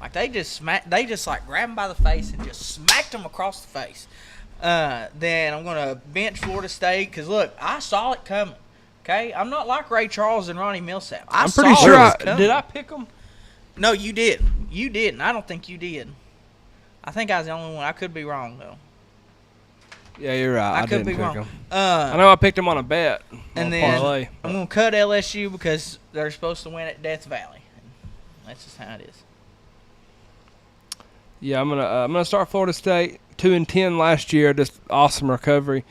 Like they just grabbed them by the face and just smacked them across the face. Then I'm going to bench Florida State because, look, I saw it coming. Okay? I'm not like Ray Charles and Ronnie Millsap. I'm pretty sure did I pick them? No, you did. You didn't. I don't think you did. I think I was the only one. I could be wrong, though. Yeah, you're right. I could didn't be pick wrong. them. I know I picked them on a bet. And on then parlay. I'm going to cut LSU because they're supposed to win at Death Valley. That's just how it is. Yeah, I'm gonna start Florida State 2-10 last year. Just awesome recovery.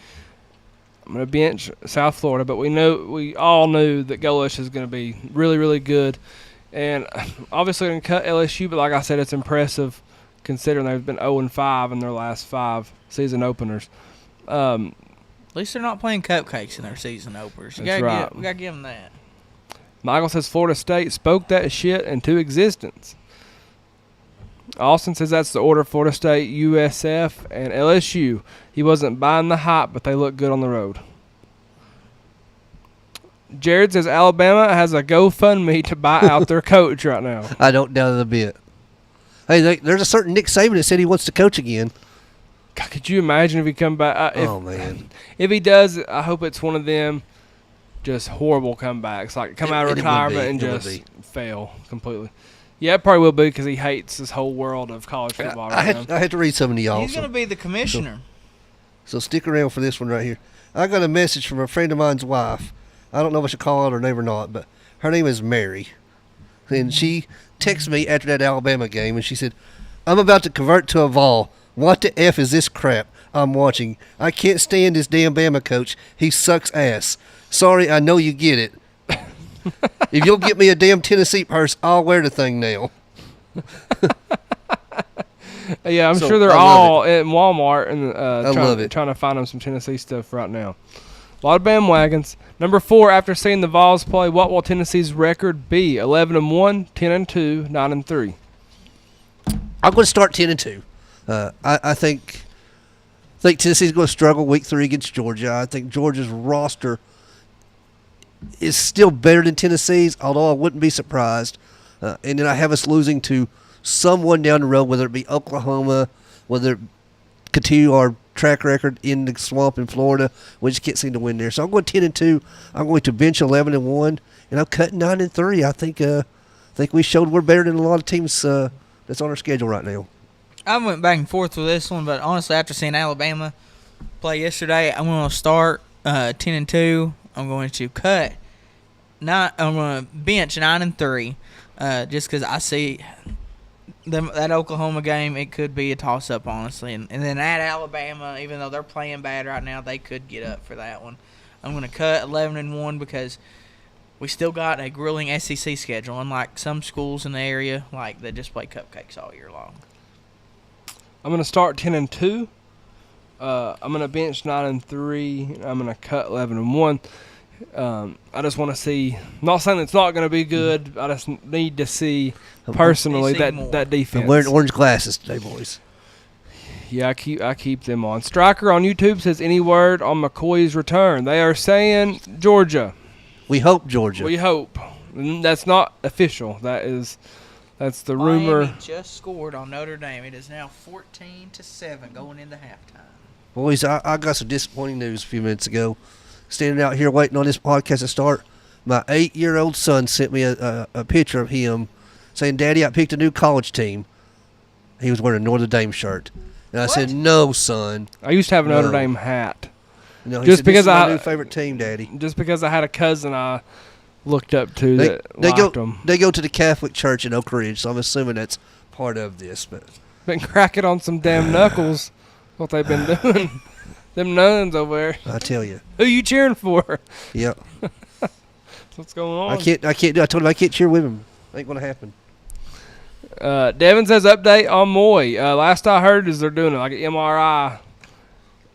I'm gonna bench South Florida, but we all knew that Golish is gonna be really, really good, and obviously gonna cut LSU. But like I said, it's impressive considering they've been 0-5 in their last 5 season openers. At least they're not playing cupcakes in their season openers. We gotta give them that. Michael says Florida State spoke that shit into existence. Austin says that's the order: Florida State, USF, and LSU. He wasn't buying the hype, but they look good on the road. Jared says Alabama has a GoFundMe to buy out their coach right now. I don't doubt it a bit. Hey, there's a certain Nick Saban that said he wants to coach again. God, could you imagine if he come back? Oh, man. If he does, I hope it's one of them just horrible comebacks, like come out of retirement and just fail completely. Yeah, it probably will be because he hates this whole world of college football right now. I had to read some of y'all. He's going to be the commissioner. So stick around for this one right here. I got a message from a friend of mine's wife. I don't know if I should call out her name or not, but her name is Mary. And she texted me after that Alabama game, and she said, I'm about to convert to a Vol. What the F is this crap I'm watching? I can't stand this damn Bama coach. He sucks ass. Sorry, I know you get it. If you'll get me a damn Tennessee purse, I'll wear the thing now. Yeah, I'm sure they're all at Walmart and trying to find them some Tennessee stuff right now. A lot of bandwagons. Number 4, after seeing the Vawls play, what will Tennessee's record be? 11-1, 10-2, 9-3. I'm going to start 10-2. I think Tennessee's going to struggle week 3 against Georgia. I think Georgia's roster is still better than Tennessee's, although I wouldn't be surprised. And then I have us losing to someone down the road, whether it be Oklahoma, whether it continue our track record in the swamp in Florida. We just can't seem to win there. So I'm going 10-2. I'm going to bench 11-1, and I'm cutting 9-3. I think we showed we're better than a lot of teams that's on our schedule right now. I went back and forth with this one, but honestly, after seeing Alabama play yesterday, I'm going to start 10-2. I'm going to I'm going to bench 9-3, just because I see that Oklahoma game. It could be a toss-up, honestly, and then at Alabama, even though they're playing bad right now, they could get up for that one. I'm going to cut 11-1 because we still got a grueling SEC schedule, unlike some schools in the area that just play cupcakes all year long. I'm going to start 10-2. I'm going to bench 9-3. I'm going to cut 11-1. I just want to see. Not saying it's not going to be good. I just need to see personally that defense. I'm wearing orange glasses today, boys. Yeah, I keep them on. Striker on YouTube says, any word on McCoy's return? They are saying Georgia. We hope Georgia. We hope. That's not official. That's the rumor. Miami just scored on Notre Dame. It is now 14-7 going into halftime. Boys, I got some disappointing news a few minutes ago. Standing out here waiting on this podcast to start, my 8-year-old son sent me a picture of him saying, Daddy, I picked a new college team. He was wearing a Notre Dame shirt. And I said, no, son. I used to have a Notre Dame hat. No, he said, this is my new favorite team, Daddy. Just because I had a cousin I looked up to that liked them. They go to the Catholic Church in Oak Ridge, so I'm assuming that's part of this. But been cracking on some damn knuckles. What they've been doing. Them nuns over there. I tell you. Who you cheering for? Yep. What's going on? I can't. I told him I can't cheer with him. Ain't gonna happen. Devin says update on Moy. Last I heard is they're doing like an MRI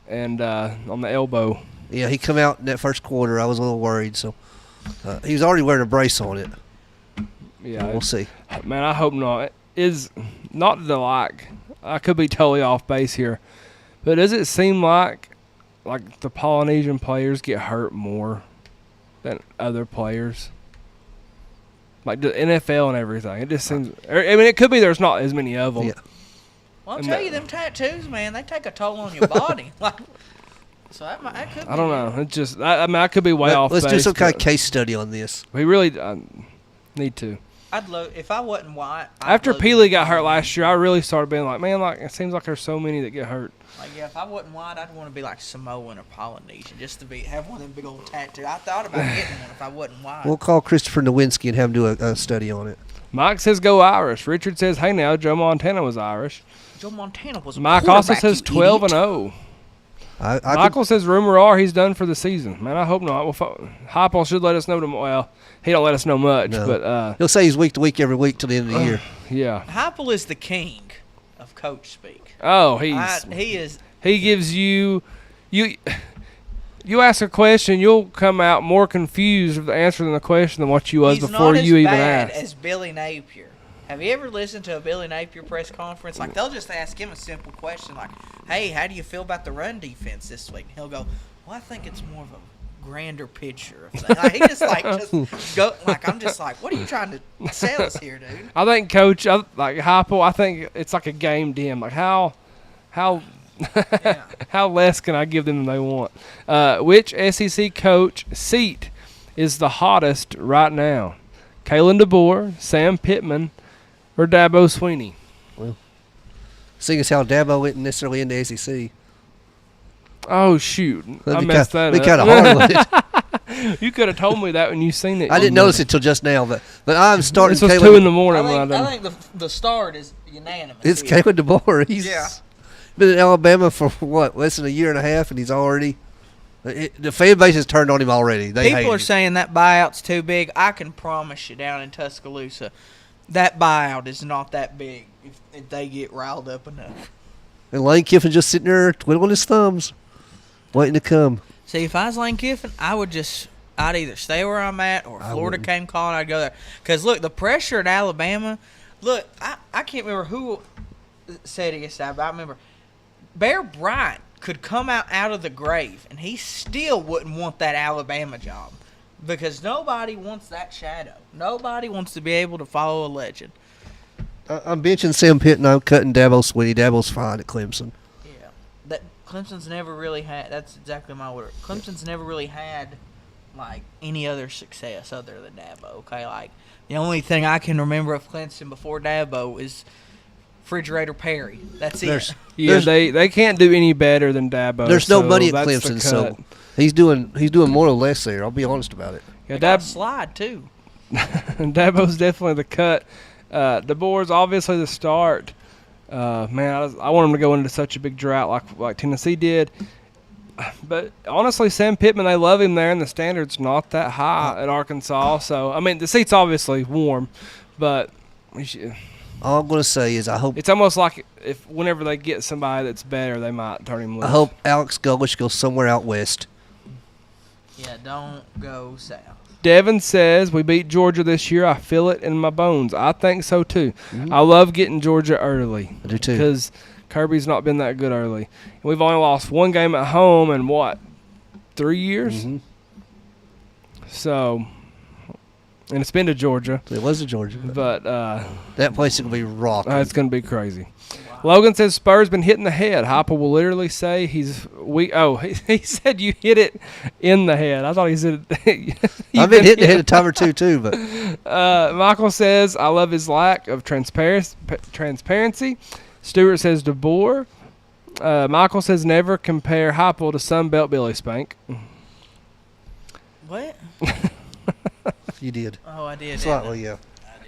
and on the elbow. Yeah, he come out in that first quarter. I was a little worried. So he was already wearing a brace on it. Yeah, we'll see. Man, I hope not. It is not the I could be totally off base here, but does it seem like the Polynesian players get hurt more than other players? Like the NFL and everything. It just seems. I mean, it could be there's not as many of them. Yeah. Well, I'll tell you, them tattoos, man, they take a toll on your body. So that could be. I don't know. It's just. I mean, I could be way off. Let's base, do some kind of case study on this. We really need to. I'd love if I wasn't white. After Peely got hurt last year, I really started being like, man, like it seems like there's so many that get hurt. Like, yeah, if I wasn't white, I'd want to be like Samoan or Polynesian, just to have one of them big old tattoos. I thought about getting one if I wasn't white. We'll call Christopher Nowinski and have him do a study on it. Mike says go Irish. Richard says, hey now, Joe Montana was Irish. Joe Montana was a Mike also quarterback, says you 12-0. Michael could, says rumor are he's done for the season. Man, I hope not. Well, Heupel should let us know tomorrow. Well, he don't let us know much, no. but he'll say he's week to week every week till the end of the year. Yeah. Heupel is the king of coach speak. Oh, he is. He gives you ask a question, you'll come out more confused of the answer than the question than what you was before you even asked. He's not as bad as Billy Napier. Have you ever listened to a Billy Napier press conference? Like, they'll just ask him a simple question like, hey, how do you feel about the run defense this week? And he'll go, well, I think it's more of a grander picture of things. Like, he just go, like, I'm just like, what are you trying to sell us here, dude? I think Coach, like Heupel, I think it's like a game dim. Like, how Yeah. how less can I give them than they want? Which SEC coach seat is the hottest right now? Kalen DeBoer, Sam Pittman, or Dabo Sweeney? Well, seeing as how Dabo went necessarily in the SEC. Oh, shoot. I messed that up. Be kind of hard with it. You could have told me that when you seen it. I didn't notice it till just now, but I'm starting. This was Kalen, 2 in the morning when I done. I think the start is unanimous. It's here. Kalen DeBoer. He's been in Alabama for what, less than a year and a half, and he's already. The fan base has turned on him already. People are saying that buyout's too big. I can promise you, down in Tuscaloosa, that buyout is not that big if they get riled up enough. And Lane Kiffin just sitting there twiddling his thumbs, waiting to come. See, if I was Lane Kiffin, I'd either stay where I'm at or if Florida came calling, I'd go there. Because, look, the pressure at Alabama, look, I can't remember who said it yesterday, but I remember Bear Bryant could come out of the grave, and he still wouldn't want that Alabama job because nobody wants that shadow. Nobody wants to be able to follow a legend. I'm benching Sam Pitt, and I'm cutting Dabo Sweeney. Dabo's fine at Clemson. Yeah. That Clemson's never really had – that's exactly my word. Clemson's never really had, like, any other success other than Dabo, okay? Like, the only thing I can remember of Clemson before Dabo is – Refrigerator Perry. That's it. Yeah, they can't do any better than Dabo. There's no money at Clemson, so he's doing more or less there. I'll be honest about it. Yeah, Dabo slide too. Dabo's definitely the cut. DeBoer's obviously the start. Man, I want him to go into such a big drought like Tennessee did. But honestly, Sam Pittman, they love him there, and the standard's not that high at Arkansas. So I mean, the seat's obviously warm, but. All I'm going to say is I hope it's almost like if whenever they get somebody that's better, they might turn him loose. I hope Alex Gullish goes somewhere out west. Yeah, don't go south. Devin says we beat Georgia this year. I feel it in my bones. I think so too. Mm-hmm. I love getting Georgia early. I do too. Because Kirby's not been that good early. And we've only lost one game at home in 3 years? Mm-hmm. So. And it's been to Georgia. It was to Georgia. But that place is going to be rocking. It's going to be crazy. Wow. Logan says Spurs been hitting the head. Heupel will literally say he's weak. Oh, he said you hit it in the head. I thought he said I've been hitting the head a time or two, too. But Michael says I love his lack of transparency. Stewart says DeBoer. Michael says never compare Heupel to Sunbelt Billy Spank. What? You did. Oh, I did. Slightly, yeah.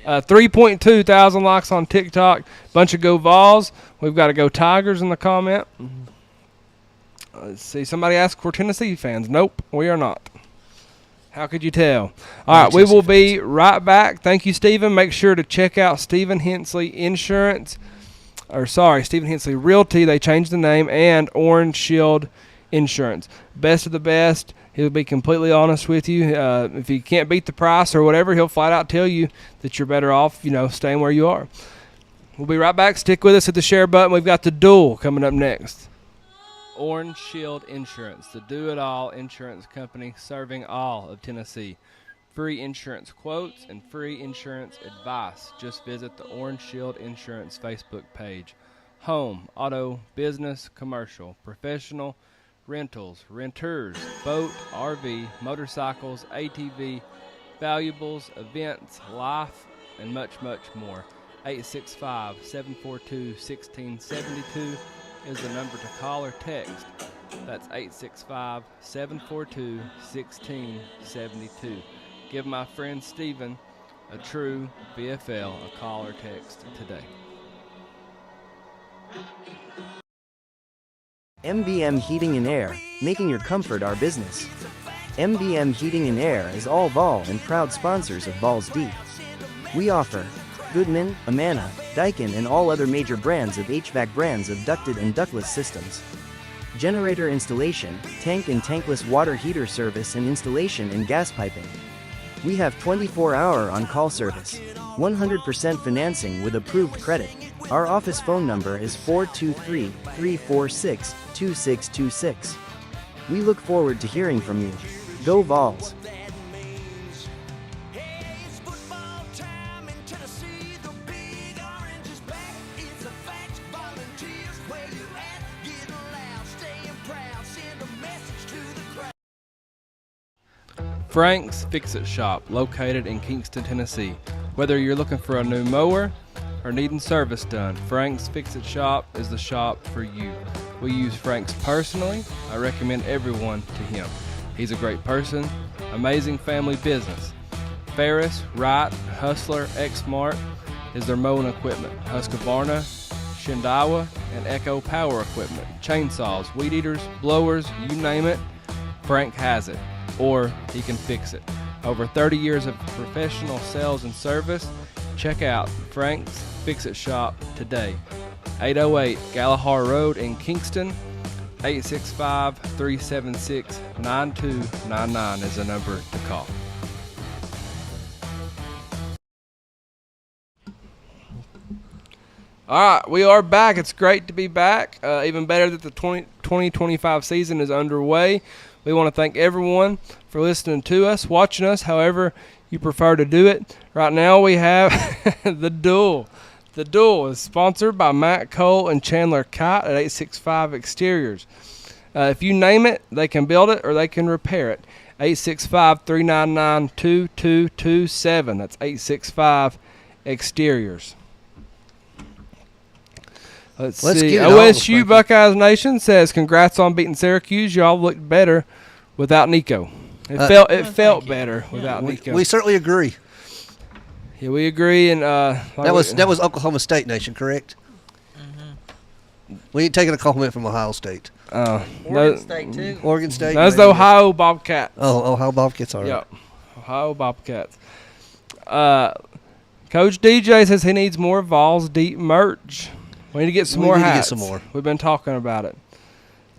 3.2 thousand likes on TikTok. Bunch of go Vawls. We've got to go Tigers in the comment. Let's see. Somebody asked we're Tennessee fans. Nope, we are not. How could you tell? All right, we will be right back. Thank you, Stephen. Make sure to check out Stephen Hensley Insurance. Stephen Hensley Realty. They changed the name, and Orange Shield Insurance. Best of the best. He'll be completely honest with you. If he can't beat the price or whatever, he'll flat out tell you that you're better off, staying where you are. We'll be right back. Stick with us at the share button. We've got the duel coming up next. Orange Shield Insurance, the do-it-all insurance company serving all of Tennessee. Free insurance quotes and free insurance advice. Just visit the Orange Shield Insurance Facebook page. Home, auto, business, commercial, professional, rentals, renters, boat, RV, motorcycles, ATV, valuables, events, life, and much, much more. 865-742-1672 is the number to call or text. That's 865-742-1672. Give my friend Steven, a true VFL, a call or text today. MBM Heating and Air, making your comfort our business. MBM Heating and Air is all Vawls and proud sponsors of Vawls Deep. We offer Goodman, Amana, Daikin and all other major brands of HVAC brands of ducted and ductless systems. Generator installation, tank and tankless water heater service and installation and gas piping. We have 24-hour on-call service, 100% financing with approved credit. Our office phone number is 423-346-2626. We look forward to hearing from you. Go Vawls! Frank's Fix-It Shop, located in Kingston, Tennessee. Whether you're looking for a new mower or needing service done, Frank's Fix-It Shop is the shop for you. We use Frank's personally. I recommend everyone to him. He's a great person, amazing family business. Ferris, Wright, Hustler, X-Mart is their mowing equipment. Husqvarna, Shindawa, and Echo Power equipment. Chainsaws, weed eaters, blowers, you name it, Frank has it. Or he can fix it. Over 30 years of professional sales and service. Check out Frank's Fix-It Shop today. 808 Galahar Road in Kingston. 865-376-9299 is the number to call. All right, we are back. It's great to be back. Even better that the 2025 season is underway. We want to thank everyone for listening to us, watching us, however you prefer to do it. Right now we have The Duel. The Duel is sponsored by Matt Cole and Chandler Kite at 865 Exteriors. If you name it, they can build it or they can repair it. 865-399-2227. That's 865 Exteriors. Let's see. OSU Buckeyes Nation says, congrats on beating Syracuse. Y'all looked better without Nico. It felt better without Nico. We certainly agree. Yeah, we agree. And that was Oklahoma State Nation, correct? Mm-hmm. We ain't taking a compliment from Ohio State. Oregon State too. Oregon State. That's the Ohio Bobcats. Oh, Ohio Bobcats, all right. Yep, Ohio Bobcats. Coach DJ says he needs more Vawls Deep merch. We need to get some more hats. Get some more. We've been talking about it.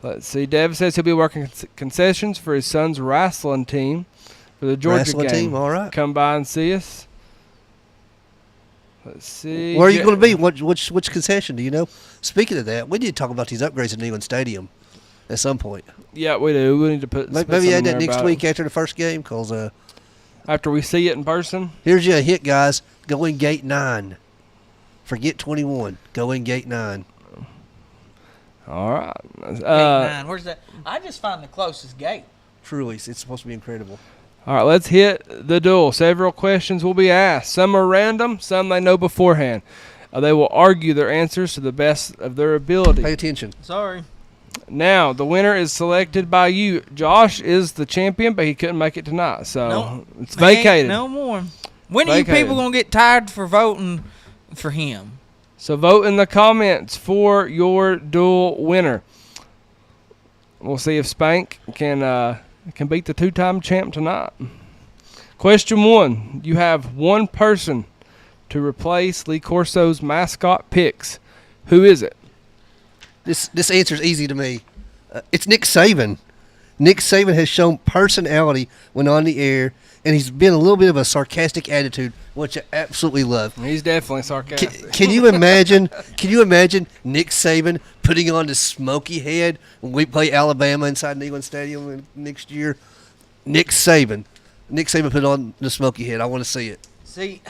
Let's see. Dev says he'll be working concessions for his son's wrestling team for the Georgia wrestling game. Team, all right. Come by and see us. Let's see. Where are you going to be? Which concession? Do you know? Speaking of that, we need to talk about these upgrades at Neyland Stadium at some point. Yeah, we do. We need to put maybe add that next week after the first game, because after we see it in person. Here's your hit, guys. Go in gate 9. Forget 21. Go in gate 9. All right. Gate 9. Where's that? I just found the closest gate. Truly, it's supposed to be incredible. All right, let's hit the duel. Several questions will be asked. Some are random, some they know beforehand. They will argue their answers to the best of their ability. Pay attention. Sorry. Now, the winner is selected by you. Josh is the champion, but he couldn't make it tonight, so it's vacated. No more. When are you people going to get tired for voting for him? So vote in the comments for your duel winner. We'll see if Spank can beat the two-time champ tonight. Question 1. You have one person to replace Lee Corso's mascot picks. Who is it? This answer is easy to me. It's Nick Saban. Nick Saban has shown personality when on the air, and he's been a little bit of a sarcastic attitude, which I absolutely love. He's definitely sarcastic. Can you imagine? Nick Saban putting on the smoky head when we play Alabama inside Neyland Stadium next year? Nick Saban put on the smoky head. I want to see it. See,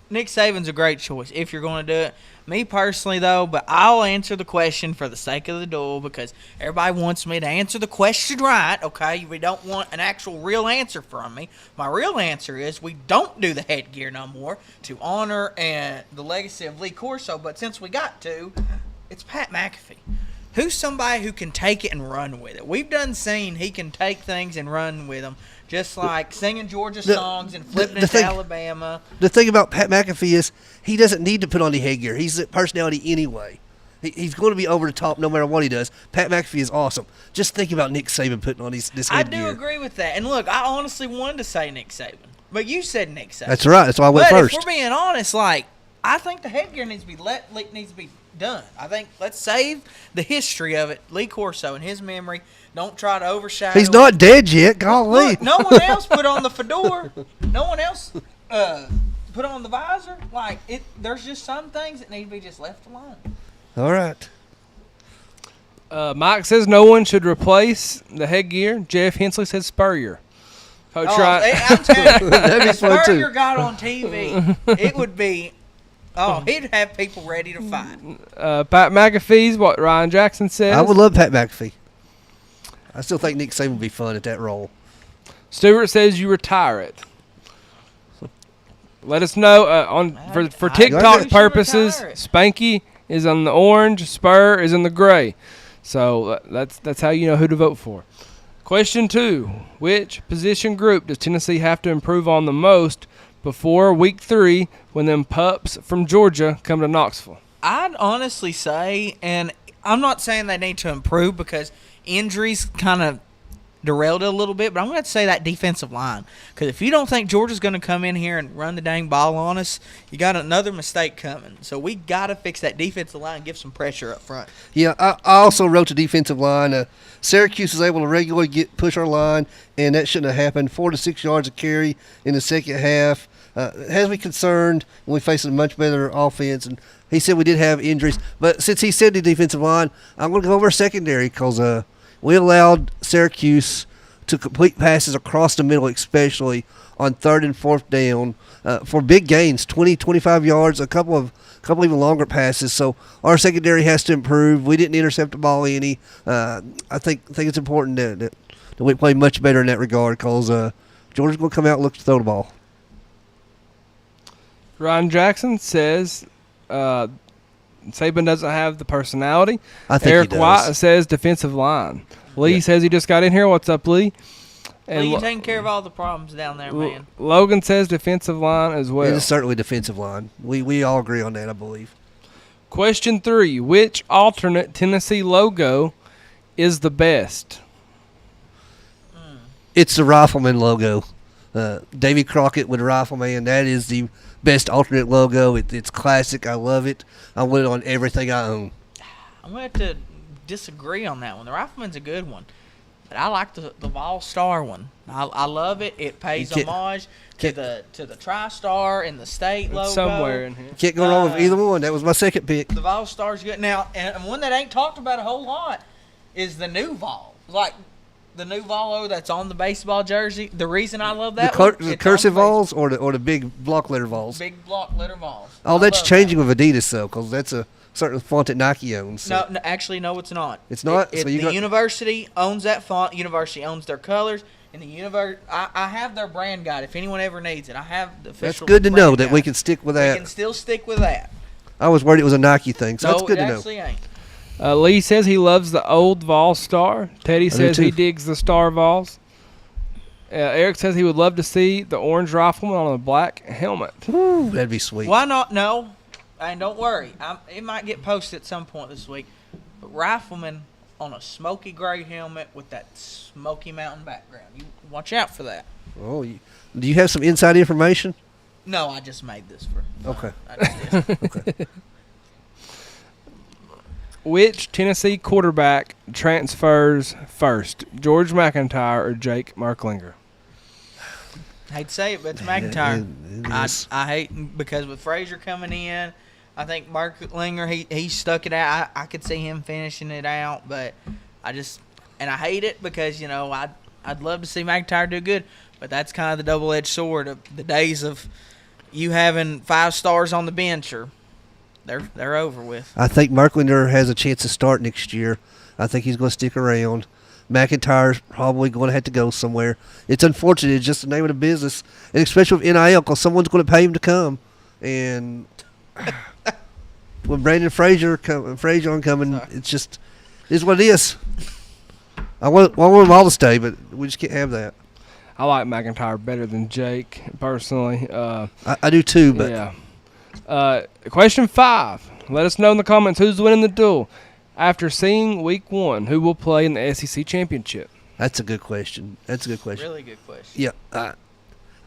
Nick Saban's a great choice if you're going to do it. Me personally, though, but I'll answer the question for the sake of the duel because everybody wants me to answer the question right, okay? We don't want an actual real answer from me. My real answer is we don't do the headgear no more to honor the legacy of Lee Corso, but since we got to, it's Pat McAfee. Who's somebody who can take it and run with it? We've done seen he can take things and run with them, just like singing Georgia songs and flipping it to Alabama. The thing about Pat McAfee is he doesn't need to put on the headgear. He's a personality anyway. He's going to be over the top no matter what he does. Pat McAfee is awesome. Just think about Nick Saban putting on this headgear. I do agree with that. And look, I honestly wanted to say Nick Saban, but you said Nick Saban. That's right. That's why I went first. If we're being honest, like I think the headgear needs to be done. I think let's save the history of it. Lee Corso and his memory. Don't try to overshadow. He's not dead yet. Golly. Look, no one else put on the fedora. No one else put on the visor. Like it. There's just some things that need to be just left alone. All right. Mike says no one should replace the headgear. Jeff Hensley says Spurrier. Coach Ryan. I'm telling you, That'd be if fun, too. Spurrier got on TV, it would be. Oh, he'd have people ready to fight. Pat McAfee's what Ryan Jackson says. I would love Pat McAfee. I still think Nick Saban would be fun at that role. Stewart says you retire it. Let us know for TikTok purposes. Spanky is on the orange. Spur is in the gray. So that's how you know who to vote for. Question 2: which position group does Tennessee have to improve on the most before Week 3 when them pups from Georgia come to Knoxville? I'd honestly say, and I'm not saying they need to improve because injuries kind of derailed it a little bit, but I'm going to say that defensive line. Because if you don't think Georgia's going to come in here and run the dang ball on us, you got another mistake coming. So we got to fix that defensive line and give some pressure up front. Yeah, I also wrote the defensive line. Syracuse was able to regularly push our line, and that shouldn't have happened. 4 to 6 yards of carry in the second half. It has me concerned when we face a much better offense. And he said we did have injuries. But since he said the defensive line, I'm going to go over secondary because we allowed Syracuse to complete passes across the middle, especially on 3rd and 4th down for big gains, 20, 25 yards, a couple even longer passes. So our secondary has to improve. We didn't intercept the ball any. I think it's important that we play much better in that regard because Georgia's going to come out and look to throw the ball. Ryan Jackson says Saban doesn't have the personality. I think Eric he does. White says defensive line. Lee says he just got in here. What's up, Lee? And Lee, you taking care of all the problems down there, man. Logan says defensive line as well. It is certainly defensive line. We all agree on that, I believe. Question 3: which alternate Tennessee logo is the best? It's the Rifleman logo. Davy Crockett with Rifleman. That is the best alternate logo. It's classic. I love it. I want it on everything I own. I'm going to have to disagree on that one. The Rifleman's a good one. But I like the Vawls Star one. I love it. It pays homage to the TriStar and the state logo. Somewhere in here. Can't go wrong with either one. That was my second pick. The Vawls Star's good. Now, and one that ain't talked about a whole lot is the new Vol. Like the new Volo that's on the baseball jersey. The reason I love that the cursive Vawls or the big block letter Vawls? Big block letter Vawls. Oh, that's changing with Adidas, though, because that's a certain font that Nike owns. So. No, actually, no, it's not. It's not? So the university owns that font. University owns their colors. And I have their brand guide. If anyone ever needs it, I have the official. That's good to know that guide. we can stick with that. We can still stick with that. I was worried it was a Nike thing, so no, that's good to know. No, it actually ain't. Lee says he loves the old Vawls Star. Teddy says he digs the Star Vawls. Eric says he would love to see the orange Rifleman on a black helmet. Ooh, that'd be sweet. Why not? No. And don't worry. It might get posted at some point this week. But Rifleman on a smoky gray helmet with that Smoky Mountain background. You watch out for that. Oh, do you have some inside information? No, I just made this for. Okay. I just did. Okay. Which Tennessee quarterback transfers first, George McIntyre or Jake Merklinger? I hate to say it, but it's McIntyre. It is. I hate because with Frazier coming in, I think Merklinger he stuck it out. I could see him finishing it out, but I hate it because I'd love to see McIntyre do good, but that's kind of the double-edged sword of the days of you having 5 stars on the bench, or they're over with. I think Merklinger has a chance to start next year. I think he's going to stick around. McIntyre's probably going to have to go somewhere. It's unfortunate. It's just the name of the business, and especially with NIL, because someone's going to pay him to come. And when Brandon Frazier coming, it's just is what it is. I want them all to stay, but we just can't have that. I like McIntyre better than Jake personally. I do too, but yeah. Question 5. Let us know in the comments who's winning the duel. After seeing week 1, who will play in the SEC championship? That's a good question. Really good question. Yeah.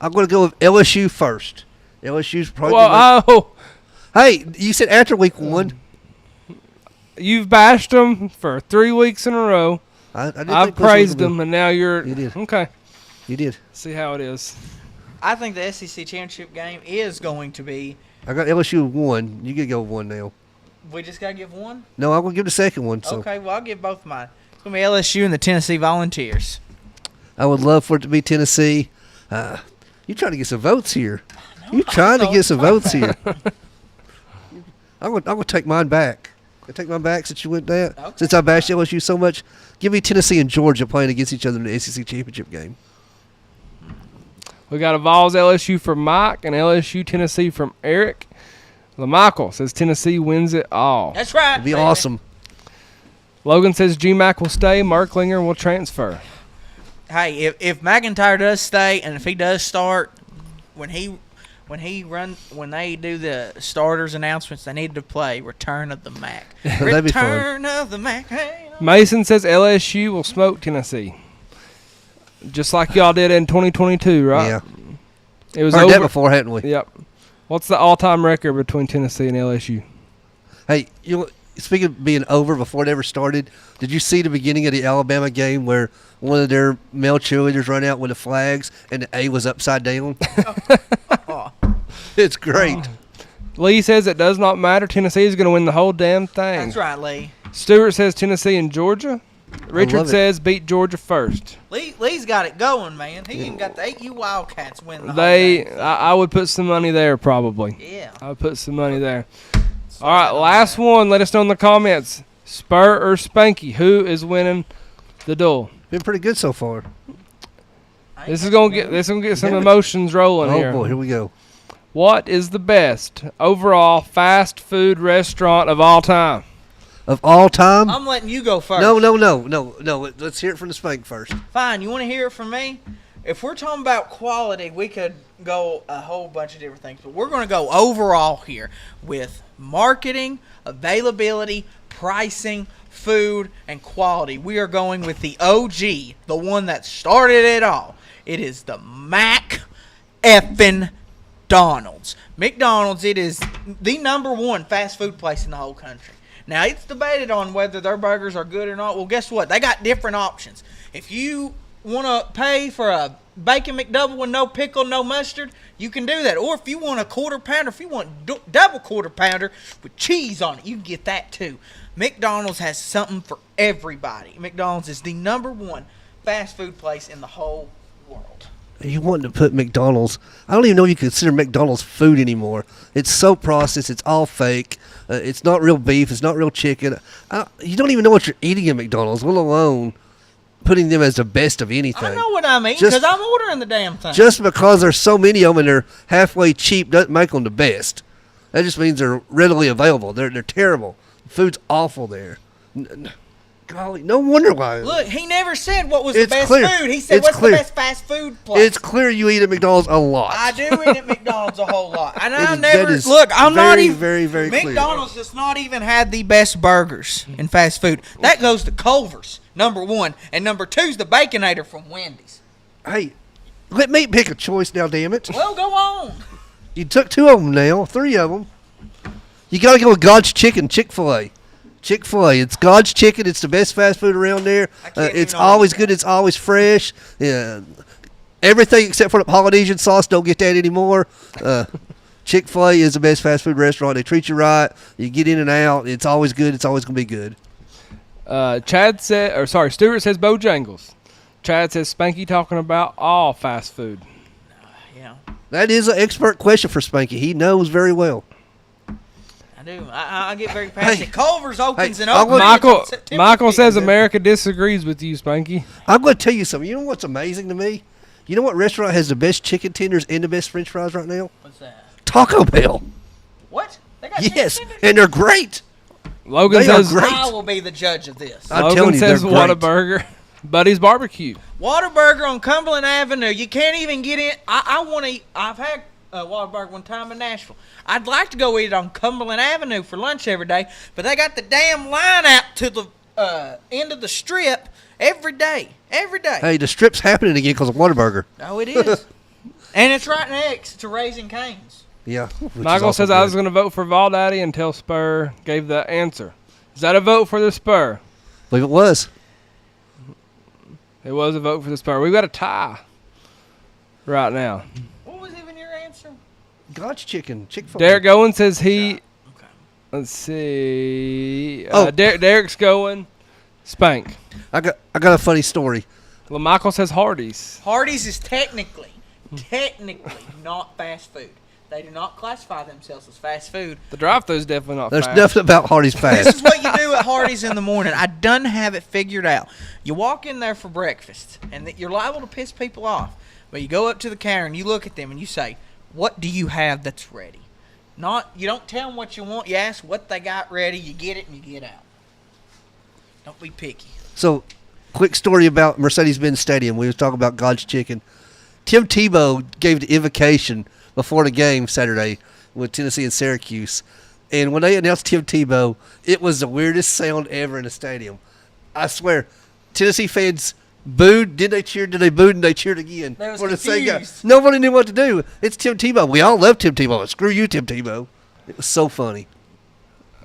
I'm going to go with LSU first. LSU's probably. Hey, you said after week 1. You've bashed them for 3 weeks in a row. I've praised them, and now you're. You did. Okay. You did. See how it is. I think the SEC championship game is going to be. I got LSU 1. You get to go 1 now. We just got to give one? No, I'm going to give the second one. So. Okay, well, I'll give both mine. It's going to be LSU and the Tennessee Volunteers. I would love for it to be Tennessee. You're trying to get some votes here. You're trying to get some votes here. I'm going to take mine back. I take mine back since you went that. Okay. Since I bashed LSU so much, give me Tennessee and Georgia playing against each other in the SEC championship game. We got a Vawls LSU from Mike and LSU Tennessee from Eric. LaMichael says Tennessee wins it all. That's right. It'd be awesome. Logan says G-Mac will stay. Merklinger will transfer. Hey, if McIntyre does stay and if he does start, when they do the starters announcements, they need to play Return of the Mac. Return of the Mac. Hey, Mason says LSU will smoke Tennessee. Just like y'all did in 2022, right? Yeah. It was heard over. That before, hadn't we? Yep. What's the all-time record between Tennessee and LSU? Hey, speaking of being over before it ever started, did you see the beginning of the Alabama game where one of their male cheerleaders ran out with the flags and the A was upside down? It's great. Lee says it does not matter. Tennessee is going to win the whole damn thing. That's right, Lee. Stewart says Tennessee and Georgia. Richard says beat Georgia first. Lee's got it going, man. He even got the 8U Wildcats winning the whole thing. I would put some money there probably. Yeah. I would put some money there. All right, last one. Let us know in the comments. Spur or Spanky, who is winning the duel? Been pretty good so far. This is gonna get some emotions rolling here. Oh boy, here we go. What is the best overall fast food restaurant of all time? Of all time? I'm letting you go first. No. Let's hear it from the Spank first. Fine. You want to hear it from me? If we're talking about quality, we could go a whole bunch of different things. But we're going to go overall here with marketing, availability, pricing, food, and quality. We are going with the OG, the one that started it all. It is the McDonald's. McDonald's, it is the #1 fast food place in the whole country. Now, it's debated on whether their burgers are good or not. Well, guess what? They got different options. If you want to pay for a bacon McDouble with no pickle, no mustard, you can do that. Or if you want a quarter pounder, if you want double quarter pounder with cheese on it, you can get that too. McDonald's has something for everybody. McDonald's is the #1 fast food place in the whole world. You wanting to put McDonald's? I don't even know if you consider McDonald's food anymore. It's so processed. It's all fake. It's not real beef. It's not real chicken. You don't even know what you're eating at McDonald's, let alone putting them as the best of anything. I know what I mean because I'm ordering the damn thing. Just because there's so many of them and they're halfway cheap doesn't make them the best. That just means they're readily available. They're terrible. Food's awful there. Golly, no wonder why. Look, he never said what was the best food. He said, what's the best fast food place? It's clear you eat at McDonald's a lot. I do eat at McDonald's a whole lot. And I'm very, very McDonald's does not even have the best burgers in fast food. That goes to Culver's, #1. And #2 is the Baconator from Wendy's. Hey, let me pick a choice now, damn it. Well, go on. You took 2 of them now, 3 of them. You got to go with God's Chicken, Chick-fil-A. Chick-fil-A. It's God's Chicken. It's the best fast food around there. It's always good. It's always fresh. Yeah. Everything except for the Polynesian sauce. Don't get that anymore. Chick-fil-A is the best fast food restaurant. They treat you right. You get in and out. It's always good. It's always going to be good. Stewart says Bojangles. Chad says Spanky talking about all fast food. Yeah. That is an expert question for Spanky. He knows very well. I do. I get very passionate. Hey. Culver's opens Hey, and opens. Michael says America disagrees with you, Spanky. I'm going to tell you something. You know what's amazing to me? You know what restaurant has the best chicken tenders and the best French fries right now? What's that? Taco Bell. What? They got Yes, chicken tenders? and they're great. Logan They are says great. I will be the judge of this. I'm Logan telling you, says they're great. Whataburger. Buddy's Barbecue. Whataburger on Cumberland Avenue. You can't even get in. I want to eat. I've had Whataburger one time in Nashville. I'd like to go eat it on Cumberland Avenue for lunch every day, but they got the damn line out to the end of the strip every day. Every day. Hey, the strip's happening again because of Whataburger. Oh, it is. And it's right next to Raising Cane's. Yeah. Michael says I was going to vote for Vol Daddy until Spur gave the answer. Is that a vote for the Spur? I believe it was. It was a vote for the Spur. We've got a tie right now. What was even your answer? God's chicken. Chick-fil-A. Derek Owen says he. Okay. Let's see. Oh. Derek's going. Spank. I got a funny story. Well, Michael says Hardee's. Hardee's is technically not fast food. They do not classify themselves as fast food. The drive-thru's definitely not There's fast. nothing about Hardee's This fast. is what you do at Hardee's in the morning. I done have it figured out. You walk in there for breakfast, and you're liable to piss people off. But you go up to the counter, and you look at them, and you say, what do you have that's ready? You don't tell them what you want. You ask what they got ready. You get it, and you get out. Don't be picky. So, quick story about Mercedes-Benz Stadium. We was talking about God's chicken. Tim Tebow gave the invocation before the game Saturday with Tennessee and Syracuse. And when they announced Tim Tebow, it was the weirdest sound ever in the stadium. I swear, Tennessee fans booed. Did they cheer? Did they boo? And they cheered again. They was for the same guy. confused. Nobody knew what to do. It's Tim Tebow. We all love Tim Tebow. Screw you, Tim Tebow. It was so funny.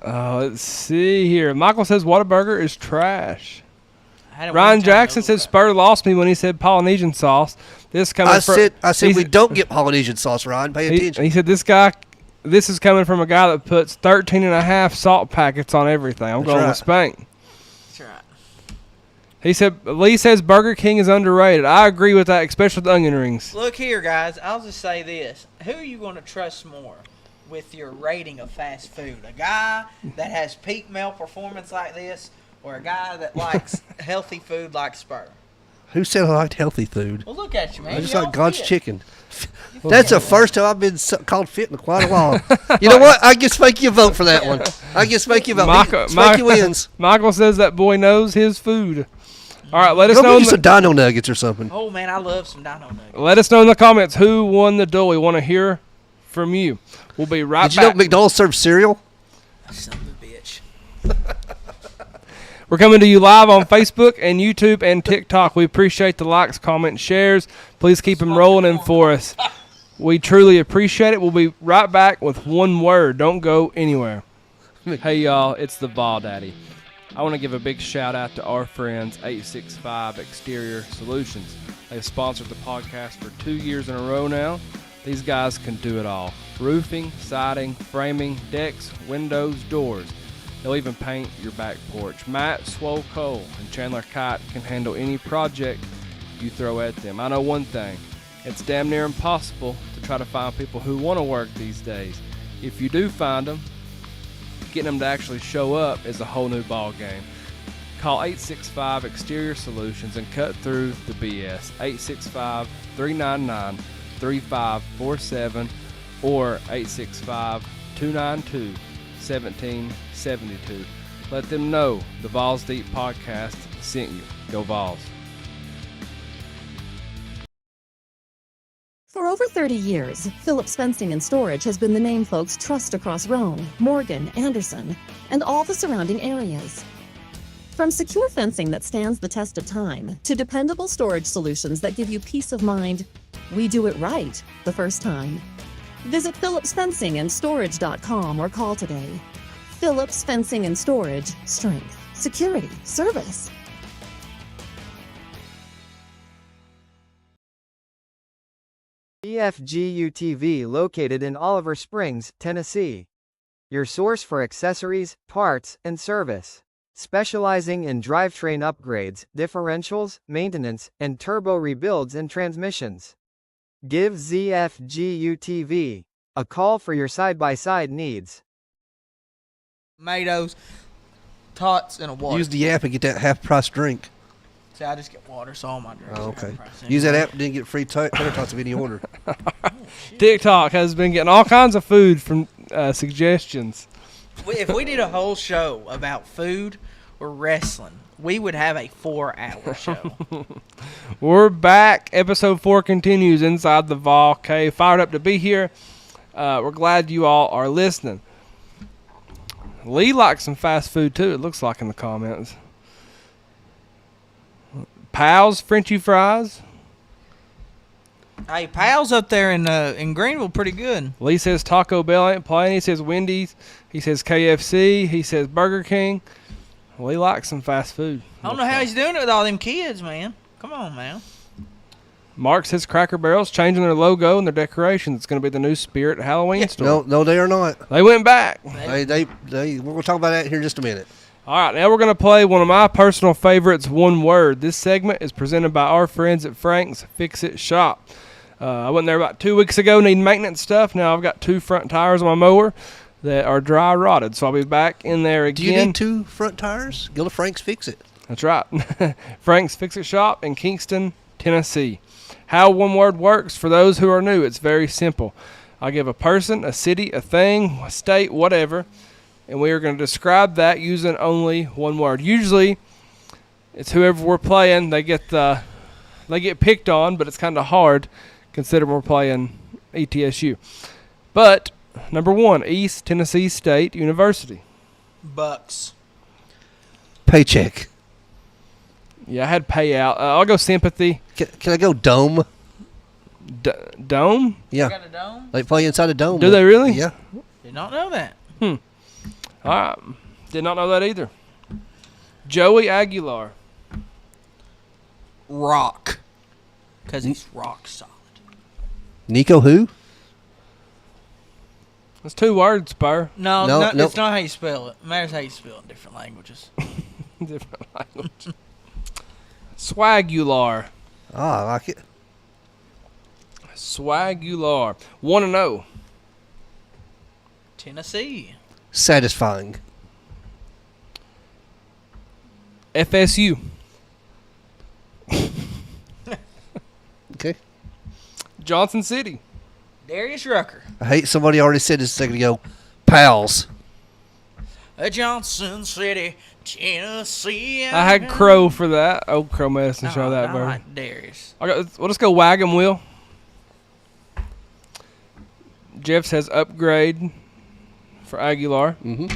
Let's see here. Michael says Whataburger is trash. I had it Ryan one time, Jackson though. says Spur lost me when he said Polynesian sauce. This coming I said he's- we don't get Polynesian sauce, Ryan. Pay attention. He said this is coming from a guy that puts 13 and a half salt packets on everything. I'm That's going right. with Spank. That's right. He said Lee says Burger King is underrated. I agree with that, especially with onion rings. Look here, guys. I'll just say this. Who are you going to trust more with your rating of fast food? A guy that has peak male performance like this, or a guy that likes healthy food like Spur? Who said I liked healthy food? Well, look at you, man. I just You like don't God's fit. chicken. That's the first time I've been called fit in quite a while. You know what? I guess make you vote for that one. I guess make you vote. Spanky wins. Michael says that boy knows his food. All right, let us Go know. get you some dino nuggets or something. Oh, man, I love some dino nuggets. Let us know in the comments who won the duel. We want to hear from you. We'll be right Did you know back. McDonald's serves cereal? Son of a bitch. We're coming to you live on Facebook and YouTube and TikTok. We appreciate the likes, comments, shares. Please keep them rolling in for us. We truly appreciate it. We'll be right back with one word. Don't go anywhere. Hey, y'all. It's the Vol Daddy. I want to give a big shout out to our friends, 865 Exterior Solutions. They've sponsored the podcast for 2 years in a row now. These guys can do it all. Roofing, siding, framing, decks, windows, doors. They'll even paint your back porch. Matt Swole Cole and Chandler Kite can handle any project you throw at them. I know one thing. It's damn near impossible to try to find people who want to work these days. If you do find them, getting them to actually show up is a whole new ball game. Call 865 Exterior Solutions and cut through the BS. 865-399-3547 or 865-292-1772. Let them know the Vawls Deep podcast sent you. Go Vawls. For over 30 years, Phillips Fencing and Storage has been the name folks trust across Rome, Morgan, Anderson, and all the surrounding areas. From secure fencing that stands the test of time to dependable storage solutions that give you peace of mind, we do it right the first time. Visit phillipsfencingandstorage.com or call today. Phillips Fencing and Storage, strength, security, service. EFGU TV located in Oliver Springs, Tennessee. Your source for accessories, parts, and service. Specializing in drivetrain upgrades, differentials, maintenance, and turbo rebuilds and transmissions. Give ZFGUTV a call for your side-by-side needs. Tomatoes, tots, and a water. Use the app and get that half-price drink. See, I just get water, so all my drinks Oh, are okay. half-price Use that anyway. app and then get free tater tots of any order. TikTok has been getting all kinds of food from suggestions. If we did a whole show about food or wrestling, we would have a 4-hour show. We're back. Episode 4 continues inside the Vol Cave. Fired up to be here. We're glad you all are listening. Lee likes some fast food too, it looks like in the comments. Pal's Frenchy fries. Hey, Pal's up there in Greenville pretty good. Lee says Taco Bell ain't playing. He says Wendy's. He says KFC. He says Burger King. Lee likes some fast food. I don't know how he's doing it with all them kids, man. Come on, man. Mark says Cracker Barrel's changing their logo and their decorations. It's going to be the new Spirit Halloween store. No, they are not. They went back. We're going to talk about that here in just a minute. All right, now we're going to play one of my personal favorites, One Word. This segment is presented by our friends at Frank's Fix-It Shop. I went there about 2 weeks ago, needing maintenance stuff. Now I've got 2 front tires on my mower that are dry rotted, so I'll be back in there again. Do you need 2 front tires? Go to Frank's Fix It. That's right. Frank's Fix-It Shop in Kingston, Tennessee. How One Word works, for those who are new, it's very simple. I give a person, a city, a thing, a state, whatever, and we are going to describe that using only one word. Usually, it's whoever we're playing, they get picked on, but it's kind of hard considering we're playing ETSU. But number 1, East Tennessee State University. Bucks. Paycheck. Yeah, I had payout. I'll go sympathy. Can I go dome? Dome? Yeah. Got a dome? They play inside a dome. Do they really? Yeah. Did not know that. All right. Did not know that either. Joey Aguilar. Rock. Because he's rock solid. Nico who? That's 2 words, Spur. No, it's not how you spell it. It matters how you spell it in different languages. Different language. Swagular. I like it. Swagular. 1-0. Tennessee. Satisfying. FSU. Okay. Johnson City. Darius Rucker. I hate somebody already said this a second ago. Pals. Johnson City, Tennessee. I had Crow for that. Old Crow Medicine Show that I version. like Darius. We'll just go Wagon Wheel. Jeff says upgrade for Aguilar. Mm-hmm.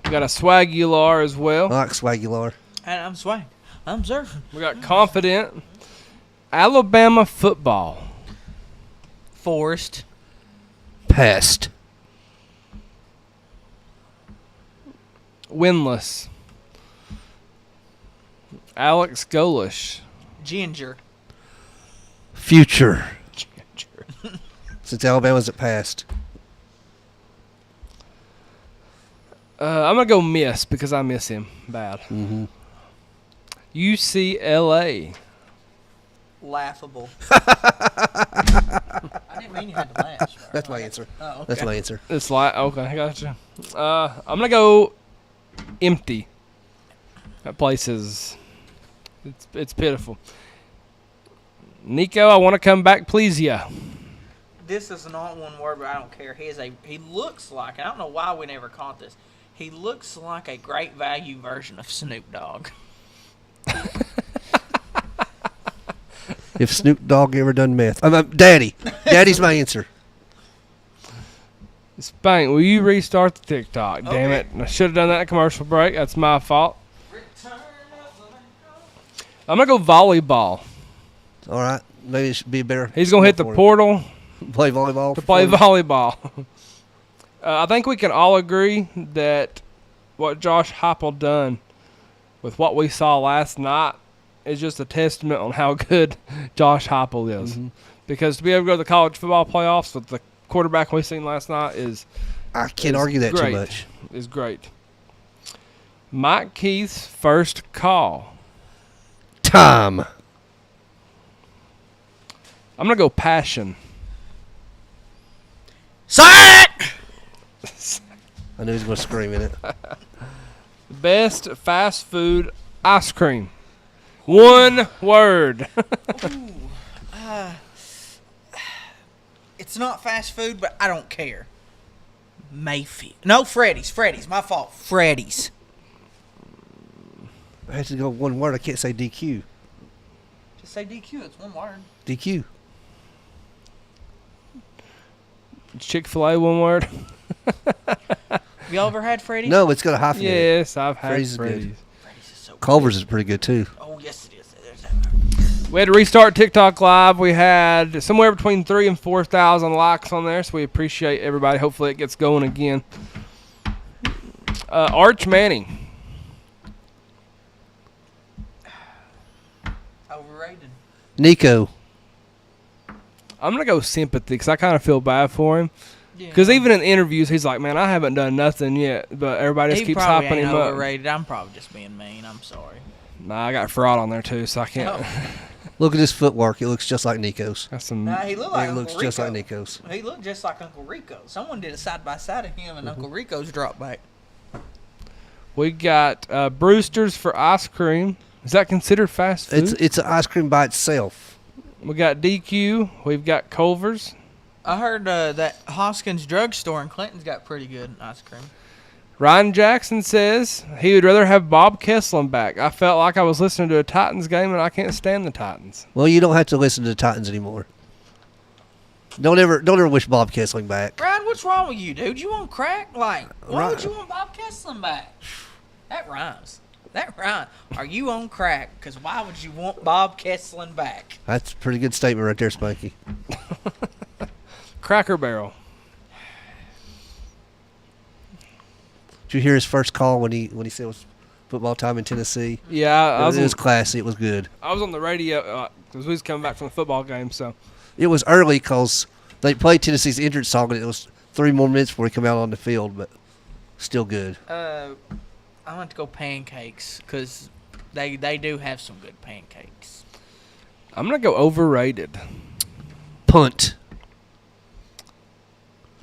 We got a Swagular as well. I like Swagular. And I'm swag. I'm surfing. We got confident. Alabama football. Forest. Pest. Winless. Alex Golish. Ginger. Future. Since Alabama's at past. I'm going to go miss because I miss him bad. Mm-hmm. UCLA. Laughable. I didn't mean you had to laugh. Sir. That's my answer. Oh, okay. That's my answer. It's like, okay, I gotcha. I'm going to go empty. That place is, it's pitiful. Nico, I want to come back, please, yeah. This is not one word, but I don't care. He looks like, and I don't know why we never caught this. He looks like a great value version of Snoop Dogg. If Snoop Dogg ever done meth. Daddy. Daddy's my answer. Spank, will you restart the TikTok? Damn it. I should have done that at commercial break. That's my fault. I'm going to go volleyball. All right. Maybe it should be better. He's going to hit the portal Play volleyball. to play volleyball. I think we can all agree that what Josh Heupel done with what we saw last night is just a testament on how good Josh Heupel is. Mm-hmm. Because to be able to go to the college football playoffs with the quarterback we seen last night is I can't argue that great. too much. Is great. Mike Keith's first call. Time. I'm going to go passion. Sack! I knew he was going to scream in it. Best fast food ice cream. One word. It's not fast food, but I don't care. Mayfield. No, Freddy's. Freddy's. My fault. Freddy's. I had to go one word. I can't say DQ. Just say DQ. It's one word. DQ. Chick-fil-A, one word. Have y'all ever had Freddy's? No, it's got a hyphen in it. Yes, I've had Freddy's is Freddy's. good. Freddy's is so Culver's is pretty good, too. Oh, yes, it is. There's that. We had to restart TikTok Live. We had somewhere between 3,000 and 4,000 likes on there, so we appreciate everybody. Hopefully it gets going again. Arch Manning. Overrated. Nico. I'm going to go sympathy because I kind of feel bad for him. Because even in interviews, he's like, man, I haven't done nothing yet. But everybody just keeps probably hyping ain't him up. overrated. I'm probably just being mean. I'm sorry. Nah, I got fraud on there too, so I can't. Oh. Look at his footwork. It looks just like Nico's. That's some. Nah, he looked like It Uncle looks Rico. just like Nico's. He looked just like Uncle Rico. Someone did a side-by-side of him and Uncle Rico's drop back. We got Brewster's for ice cream. Is that considered fast food? It's an ice cream by itself. We got DQ. We've got Culver's. I heard that Hoskins drugstore in Clinton's got pretty good ice cream. Ryan Jackson says he would rather have Bob Kesselman back. I felt like I was listening to a Titans game, and I can't stand the Titans. Well, you don't have to listen to the Titans anymore. Don't ever wish Bob Kessling back. Brad, what's wrong with you, dude? You want crack? Like, why Right. would you want Bob Kesselman back? That rhymes. That rhymes. Are you on crack? Because why would you want Bob Kesselman back? That's a pretty good statement right there, Spanky. Cracker Barrel. Did you hear his first call when he said it was football time in Tennessee? Yeah, I was. It was classy. It was good. I was on the radio because we was coming back from the football game, so. It was early because they played Tennessee's entrance song, and it was 3 more minutes before he come out on the field, but still good. I want to go pancakes because they do have some good pancakes. I'm gonna go overrated. Punt.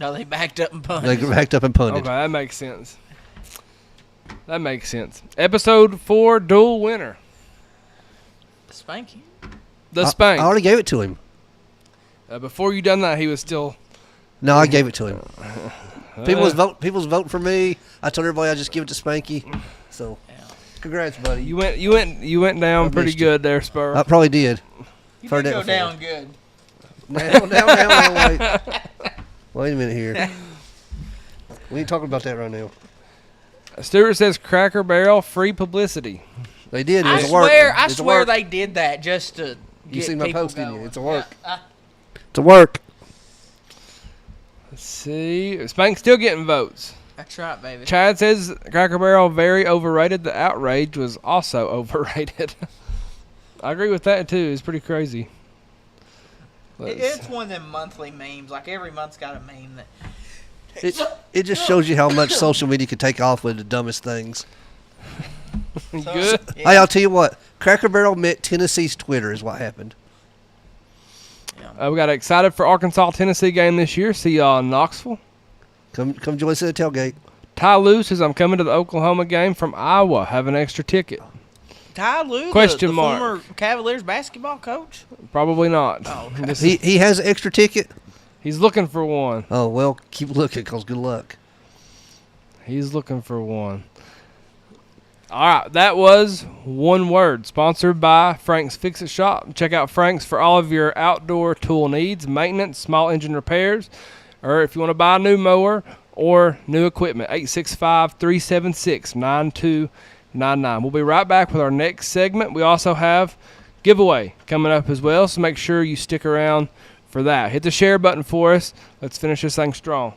No, they backed up and punted. They backed up and punted. Okay, that makes sense. That makes sense. Episode 4 dual winner. Spanky. The Spank. I already gave it to him. Before you done that, he was still. No, I gave it to him. People was voting for me. I told everybody I just give it to Spanky. So, congrats, buddy. You went down pretty good there, Spur. I probably did. You Heard did that go before. down good. Down, wait a minute here. We ain't talking about that right now. Stewart says Cracker Barrel free publicity. They did. It I was a work. swear they did that just to You get see my people post, didn't you? going. It's a work. Yeah, It's a work. Let's see. Spank's still getting votes. that's right, baby. Chad says Cracker Barrel very overrated. The outrage was also overrated. I agree with that too. It's pretty crazy. It's one of them monthly memes. Like every month's got a meme that. It just shows you how much social media can take off with the dumbest things. Good. Yeah. Hey, I'll tell you what. Cracker Barrel met Tennessee's Twitter is what happened. We got excited for Arkansas-Tennessee game this year. See y'all in Knoxville. Come join us at the tailgate. Ty Lue says I'm coming to the Oklahoma game from Iowa. Have an extra ticket. Ty Lue, Question the mark. former Cavaliers basketball coach. Probably not. Oh, okay. He has an extra ticket. He's looking for one. Oh well, keep looking, cause good luck. He's looking for one. All right, that was one word. Sponsored by Frank's Fix-It Shop. Check out Frank's for all of your outdoor tool needs, maintenance, small engine repairs, or if you want to buy a new mower or new equipment. 865-376-9299. We'll be right back with our next segment. We also have giveaway coming up as well, so make sure you stick around for that. Hit the share button for us. Let's finish this thing strong.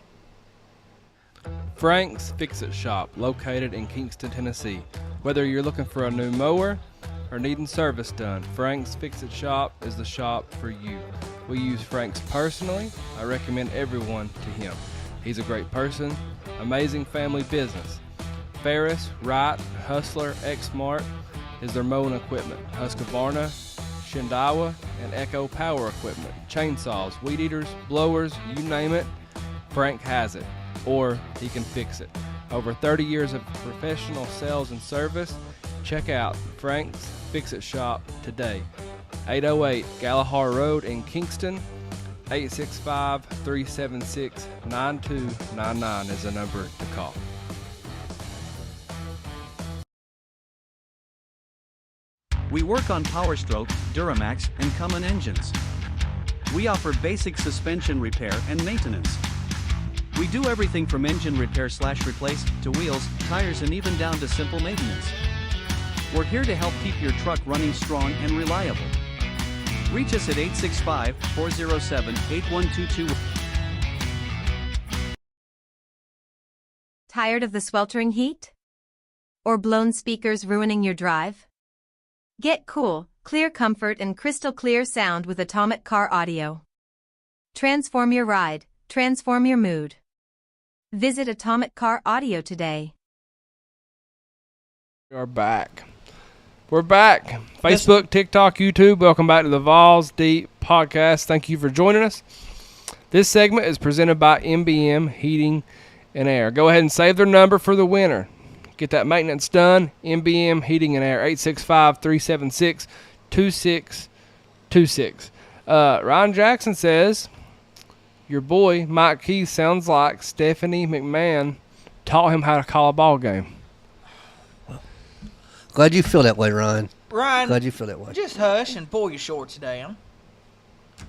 Frank's Fix-It Shop, located in Kingston, Tennessee. Whether you're looking for a new mower or needing service done, Frank's Fix-It Shop is the shop for you. We use Frank's personally. I recommend everyone to him. He's a great person, amazing family business. Ferris, Wright, Hustler, X-Mart is their mowing equipment. Husqvarna, Shindawa, and Echo Power equipment. Chainsaws, weed eaters, blowers, you name it. Frank has it, or he can fix it. Over 30 years of professional sales and service. Check out Frank's Fix-It Shop today. 808 Galahar Road in Kingston. 865-376-9299 is the number to call. We work on Power Stroke, Duramax, and Cummin engines. We offer basic suspension repair and maintenance. We do everything from engine repair/replace to wheels, tires, and even down to simple maintenance. We're here to help keep your truck running strong and reliable. Reach us at 865-407-8122. Tired of the sweltering heat? Or blown speakers ruining your drive? Get cool, clear comfort, and crystal clear sound with Atomic Car Audio. Transform your ride, transform your mood. Visit Atomic Car Audio today. We are back. We're back. Facebook, TikTok, YouTube. Welcome back to the Vawls Deep Podcast. Thank you for joining us. This segment is presented by MBM Heating and Air. Go ahead and save their number for the winner. Get that maintenance done. MBM Heating and Air, 865-376-2626. Ryan Jackson says, your boy, Mike Keith, sounds like Stephanie McMahon taught him how to call a ball game. Glad you feel that way, Ryan. Ryan, Glad you feel that way. just hush and pull your shorts down. Did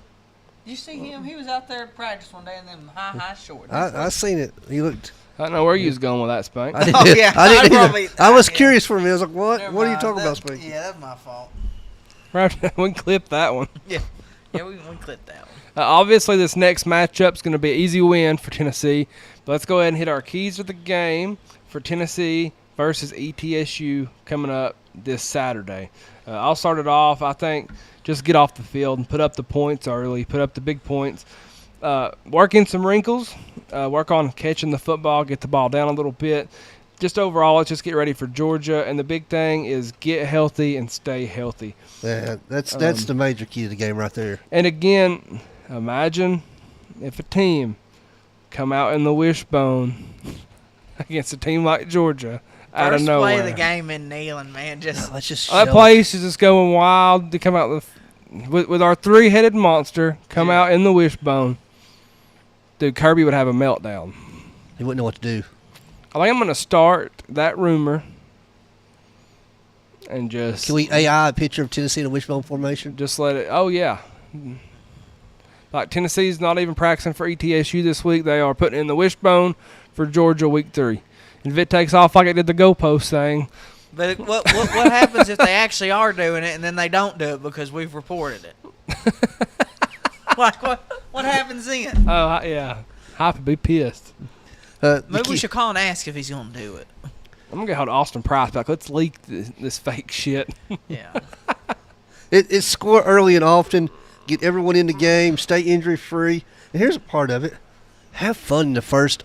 you see him? He was out there at practice one day in them high shorts. I seen it. He looked. I don't know where you was going with that, Spank. I didn't, Oh, yeah. I didn't either. Probably- I was yeah. curious for a minute. I was like, what? Never What are you mind. talking about, That- Spank? Yeah, that's my fault. We can clip that one. Yeah, we clipped that one. Obviously, this next matchup is going to be an easy win for Tennessee. But let's go ahead and hit our keys to the game for Tennessee versus ETSU coming up this Saturday. I'll start it off. I think just get off the field and put up the points early, put up the big points. Work in some wrinkles, work on catching the football, get the ball down a little bit. Just overall, let's just get ready for Georgia. And the big thing is get healthy and stay healthy. Yeah, that's the major key to the game right there. And again, imagine if a team come out in the wishbone against a team like Georgia out of First nowhere. play of the game in Neyland, man. Let's just That place is just going wild to come out with our three-headed monster come out in the wishbone. Dude, Kirby would have a meltdown. He wouldn't know what to do. I think I'm going to start that rumor and just... Can we AI a picture of Tennessee in a wishbone formation? Just let it... Oh, yeah. Like, Tennessee's not even practicing for ETSU this week. They are putting in the wishbone for Georgia week 3. And if it takes off like it did the goalpost thing... But what happens if they actually are doing it and then they don't do it because we've reported it? Like, what happens then? Oh, yeah. Hype would be pissed. Maybe we should call and ask if he's going to do it. I'm going to get hold of Austin Price back. Let's leak this fake shit. Yeah. It's score early and often. Get everyone in the game. Stay injury-free. And here's a part of it. Have fun in the first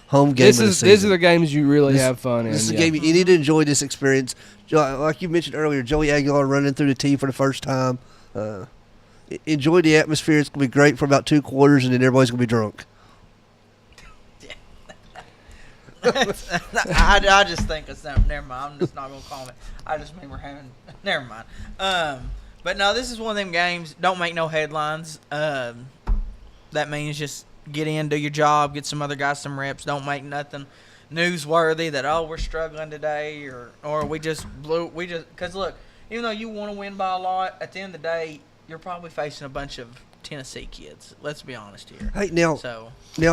home game of the season. These are the games you really have fun in. This is a game you need to enjoy this experience. Like you mentioned earlier, Joey Aguilar running through the tee for the first time. Enjoy the atmosphere. It's going to be great for about 2 quarters, and then everybody's going to be drunk. I just think of something. Never mind. I'm just not going to comment. I just mean we're having. Never mind. But no, this is one of them games. Don't make no headlines. That means just get in, do your job, get some other guys some reps. Don't make nothing newsworthy that we're struggling today or we just because look, even though you want to win by a lot, at the end of the day, you're probably facing a bunch of Tennessee kids. Let's be honest here. Hey, now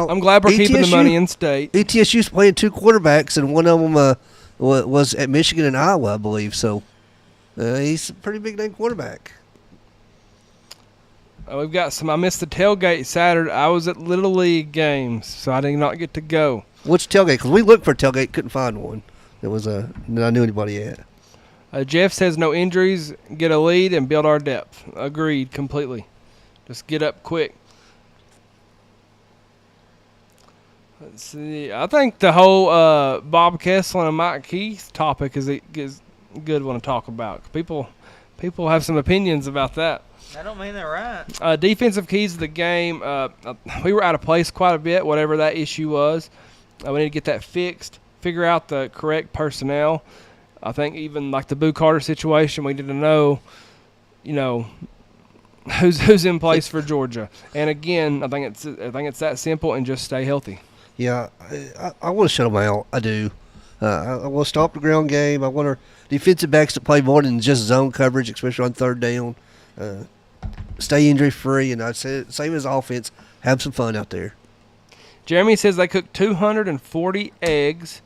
I'm glad we're keeping the money in state. ETSU's playing 2 quarterbacks, and one of them was at Michigan and Iowa, I believe. So he's a pretty big name quarterback. We've got some. I missed the tailgate Saturday. I was at Little League games, so I did not get to go. Which tailgate? Because we looked for a tailgate, couldn't find one. It was that I knew anybody at. Jeff says no injuries, get a lead, and build our depth. Agreed completely. Just get up quick. Let's see. I think the whole Bob Kessler and Mike Keith topic is a good one to talk about. People People have some opinions about that. That don't mean they're right. Defensive keys of the game. We were out of place quite a bit, whatever that issue was. We need to get that fixed, figure out the correct personnel. I think even like the Boo Carter situation, we need to know, who's in place for Georgia. And again, I think it's that simple, and just stay healthy. Yeah, I want to shut them out. I do. I want to stop the ground game. I want our defensive backs to play more than just zone coverage, especially on third down. Stay injury free, and I'd say same as offense. Have some fun out there. Jeremy says they cooked 240 eggs,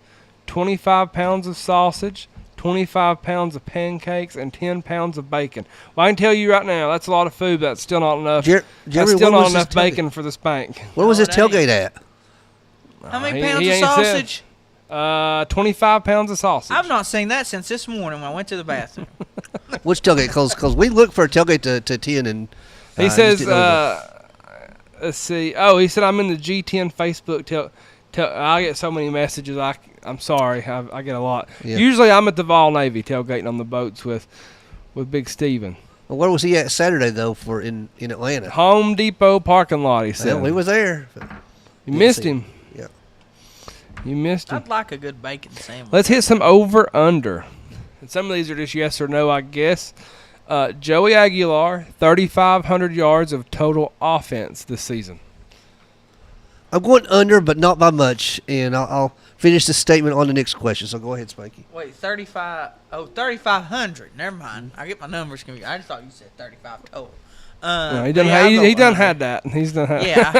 25 pounds of sausage, 25 pounds of pancakes, and 10 pounds of bacon. Well, I can tell you right now, that's a lot of food, but that's still not enough. Jeremy, that's still not enough bacon for the spank. Where was this tailgate at? How many pounds of sausage? 25 pounds of sausage. I've not seen that since this morning when I went to the bathroom. Which tailgate? Because we look for a tailgate to 10 and... He says, let's see. Oh, he said, I'm in the G10 Facebook. I get so many messages. I'm sorry. I get a lot. Yeah. Usually I'm at the Vawls Navy tailgating on the boats with Big Steven. Well, where was he at Saturday, though, in Atlanta? Home Depot parking lot, he said. Well, we was there. You missed him. Yeah. You missed him. I'd like a good bacon sandwich. Let's hit some over-under. And some of these are just yes or no, I guess. Joey Aguilar, 3,500 yards of total offense this season. I'm going under, but not by much, and I'll finish the statement on the next question. So go ahead, Spanky. Wait, 3,500. Never mind. I get my numbers confused. I just thought you said 35 total. No, he done had that. He's done had yeah,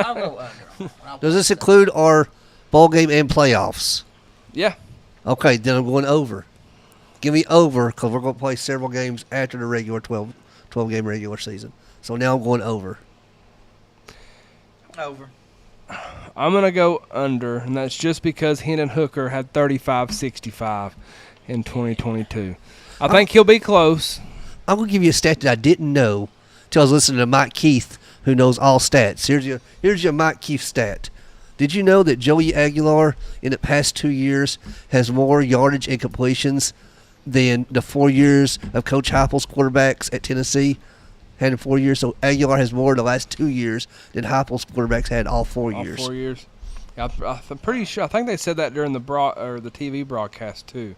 I'll go under. Does this include our bowl game and playoffs? Yeah. Okay, then I'm going over. Give me over, because we're going to play several games after the regular 12-game regular season. So now I'm going over. Over. I'm going to go under, and that's just because Hendon Hooker had 35-65 in 2022. I think he'll be close. I'm going to give you a stat that I didn't know until I was listening to Mike Keith, who knows all stats. Here's your Mike Keith stat. Did you know that Joey Aguilar in the past 2 years has more yardage and completions than the 4 years of Coach Heupel's quarterbacks at Tennessee had in 4 years? So Aguilar has more in the last 2 years than Heupel's quarterbacks had all 4 years. All 4 years. Yeah, I'm pretty sure. I think they said that during the TV broadcast too.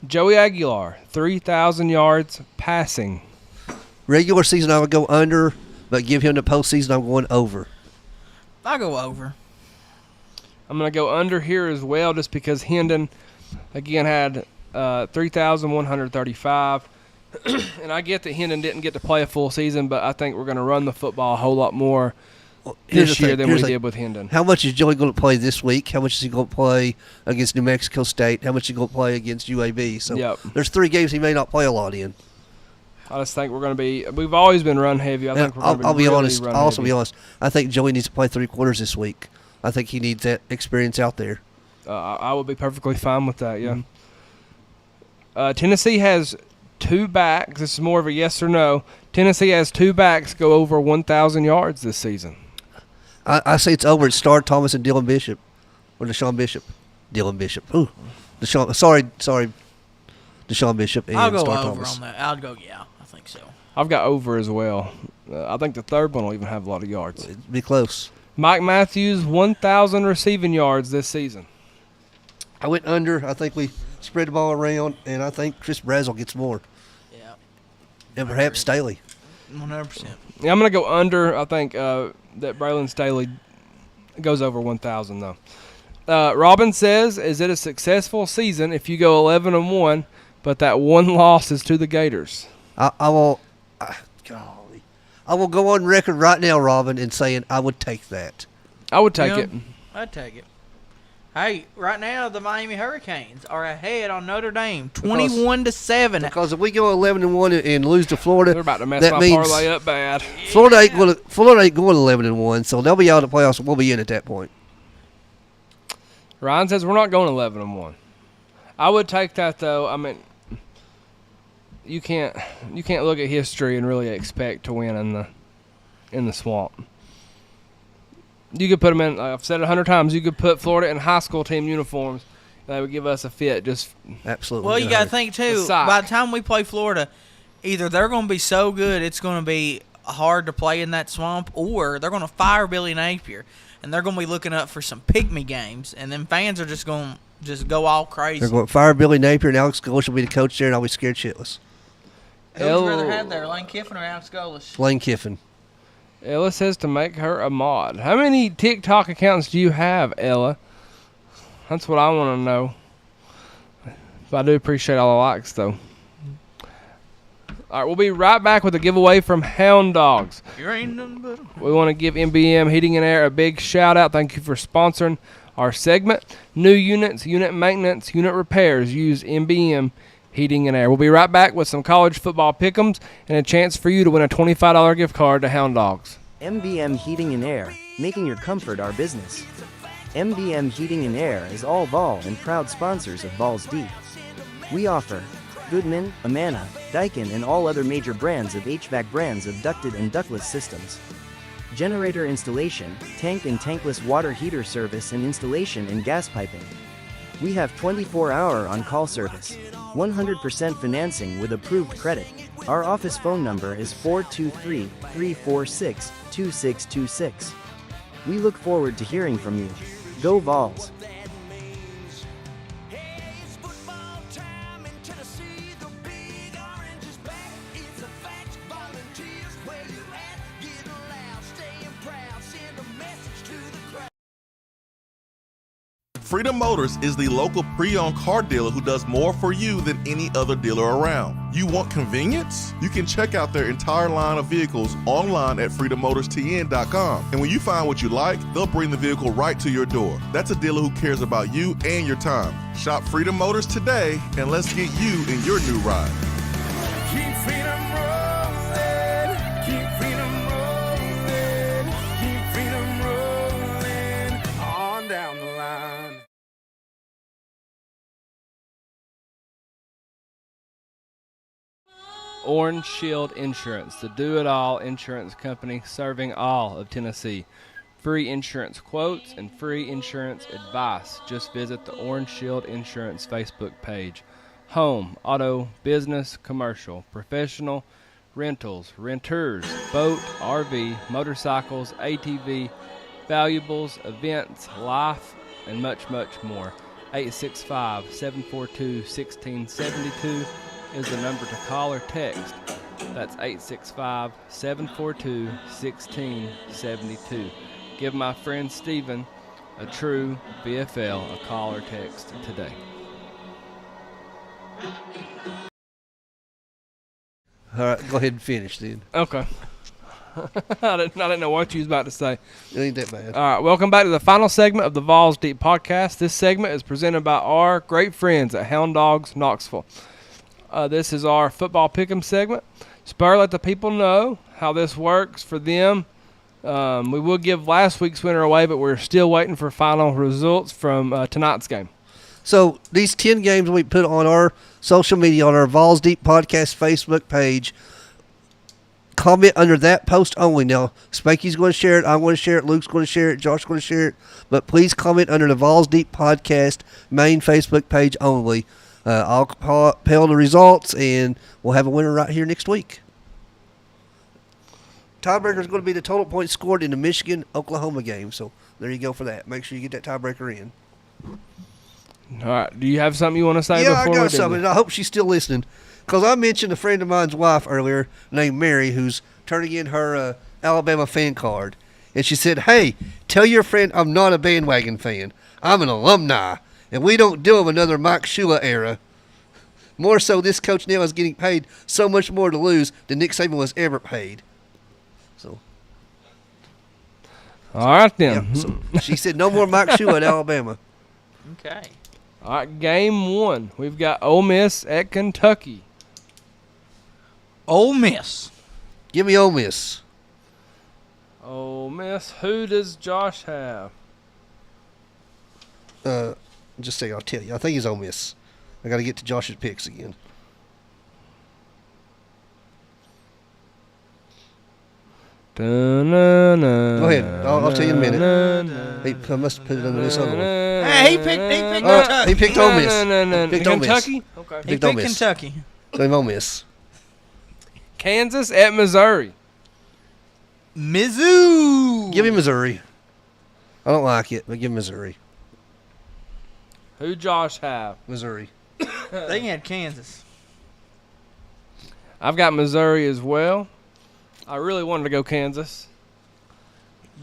Joey Aguilar, 3,000 yards passing. Regular season, I would go under, but give him the postseason, I'm going over. I'll go over. I'm going to go under here as well, just because Hendon, again, had 3,135. And I get that Hendon didn't get to play a full season, but I think we're going to run the football a whole lot more this year than we did with Hendon. How much is Joey going to play this week? How much is he going to play against New Mexico State? How much is he going to play against UAB? So there's 3 games he may not play a lot in. I just think we're going to be – we've always been run heavy. I think we're going to be I'll be really honest. run I'll also heavy. be honest. I think Joey needs to play 3 quarters this week. I think he needs that experience out there. I would be perfectly fine with that, yeah. Tennessee has 2 backs. This is more of a yes or no. Tennessee has 2 backs go over 1,000 yards this season. I say it's over. It's Star Thomas and Dylan Bishop. Or Deshaun Bishop. Dylan Bishop. Ooh. Sorry. Deshaun Bishop and I'll go Star over Thomas. on that. I'll go, yeah. I think so. I've got over as well. I think the third one will even have a lot of yards. It'd be close. Mike Matthews, 1,000 receiving yards this season. I went under. I think we spread the ball around, and I think Chris Brazzell gets more. Yeah. And perhaps Staley. 100%. Yeah, I'm going to go under. I think that Braylon Staley goes over 1,000, though. Robin says, is it a successful season if you go 11-1, but that one loss is to the Gators? I will go on record right now, Robin, in saying I would take that. I would take it. I'd take it. Hey, right now the Miami Hurricanes are ahead on Notre Dame, 21-7. Because if we go 11-1 and lose to Florida, they're about to mess that my means parlay up bad. Florida ain't going 11-1, so they'll be out of the playoffs. We'll be in at that point. Ryan says we're not going 11-1. I would take that though. I mean, you can't look at history and really expect to win in the swamp. You could put them in. I've said it 100 times. You could put Florida in high school team uniforms. They would give us a fit. Just absolutely. Well, you got to think too. By the time we play Florida, either they're going to be so good it's going to be hard to play in that swamp, or they're going to fire Billy Napier, and they're going to be looking up for some pick-me games, and then fans are just going to just go all crazy. They're going to fire Billy Napier, and Alex Golesh will be the coach there, and I'll be scared shitless. Who would you rather have there, Lane Kiffin or Alex Golesh? Lane Kiffin. Ella says to make her a mod. How many TikTok accounts do you have, Ella? That's what I want to know. But I do appreciate all the likes, though. All right, we'll be right back with a giveaway from Hound Dogs. You ain't nothing but We want to give MBM Heating and Air a big shout-out. Thank you for sponsoring our segment. New units, unit maintenance, unit repairs, use MBM Heating and Air. We'll be right back with some college football pick'ems and a chance for you to win a $25 gift card to Hound Dogs. MBM Heating and Air, making your comfort our business. MBM Heating and Air is all Vol and proud sponsors of Vawls Deep. We offer Goodman, Amana, Daikin, and all other major brands of HVAC brands of ducted and ductless systems. Generator installation, tank and tankless water heater service and installation and gas piping. We have 24-hour on-call service, 100% financing with approved credit. Our office phone number is 423-346-2626. We look forward to hearing from you. Go Vols! Freedom Motors is the local pre-owned car dealer who does more for you than any other dealer around. You want convenience? You can check out their entire line of vehicles online at freedommotors.tn.com. And when you find what you like, they'll bring the vehicle right to your door. That's a dealer who cares about you and your time. Shop Freedom Motors today, and let's get you in your new ride. Keep freedom rolling, keep freedom rolling, keep freedom rolling on down the line. Orange Shield Insurance, the do-it-all insurance company serving all of Tennessee. Free insurance quotes and free insurance advice. Just visit the Orange Shield Insurance Facebook page. Home, auto, business, commercial, professional, rentals, renters, boat, RV, motorcycles, ATV, valuables, events, life, and much, much more. 865-742-1672 is the number to call or text. That's 865-742-1672. Give my friend Steven, a true VFL, a call or text today. All right, go ahead and finish then. Okay. I didn't know what you was about to say. It ain't that bad. All right, welcome back to the final segment of the Vawls Deep podcast. This segment is presented by our great friends at Hound Dogs Knoxville. This is our football pick'em segment. Spur, let the people know how this works for them. We will give last week's winner away, but we're still waiting for final results from tonight's game. So these 10 games we put on our social media, on our Vawls Deep Podcast Facebook page, comment under that post only. Now, Spanky's going to share it. I'm going to share it. Luke's going to share it. Josh's going to share it. But please comment under the Vawls Deep Podcast main Facebook page only. I'll compile the results, and we'll have a winner right here next week. Tiebreaker is going to be the total points scored in the Michigan-Oklahoma game. So there you go for that. Make sure you get that tiebreaker in. All right. Do you have something you want to say before we do? Yeah, I got something, and I hope she's still listening. Because I mentioned a friend of mine's wife earlier named Mary who's turning in her Alabama fan card. And she said, hey, tell your friend I'm not a bandwagon fan. I'm an alumni. And we don't deal with another Mike Shula era. More so, this coach now is getting paid so much more to lose than Nick Saban was ever paid. So, all right, then. Yeah, so she said no more Mike Shula at Alabama. Okay. All right, game one. We've got Ole Miss at Kentucky. Ole Miss. Give me Ole Miss. Ole Miss. Who does Josh have? Just say I'll tell you. I think he's Ole Miss. I got to get to Josh's picks again. Go ahead. I'll tell you in a minute. I must have put it under this other one. Hey, he picked Kentucky. He picked Ole Miss. Picked Kentucky? Okay. He picked Kentucky. So I'm Ole Miss. Kansas at Missouri. Mizzou. Give me Missouri. I don't like it, but give me Missouri. Who Josh have? Missouri. They had Kansas. I've got Missouri as well. I really wanted to go Kansas.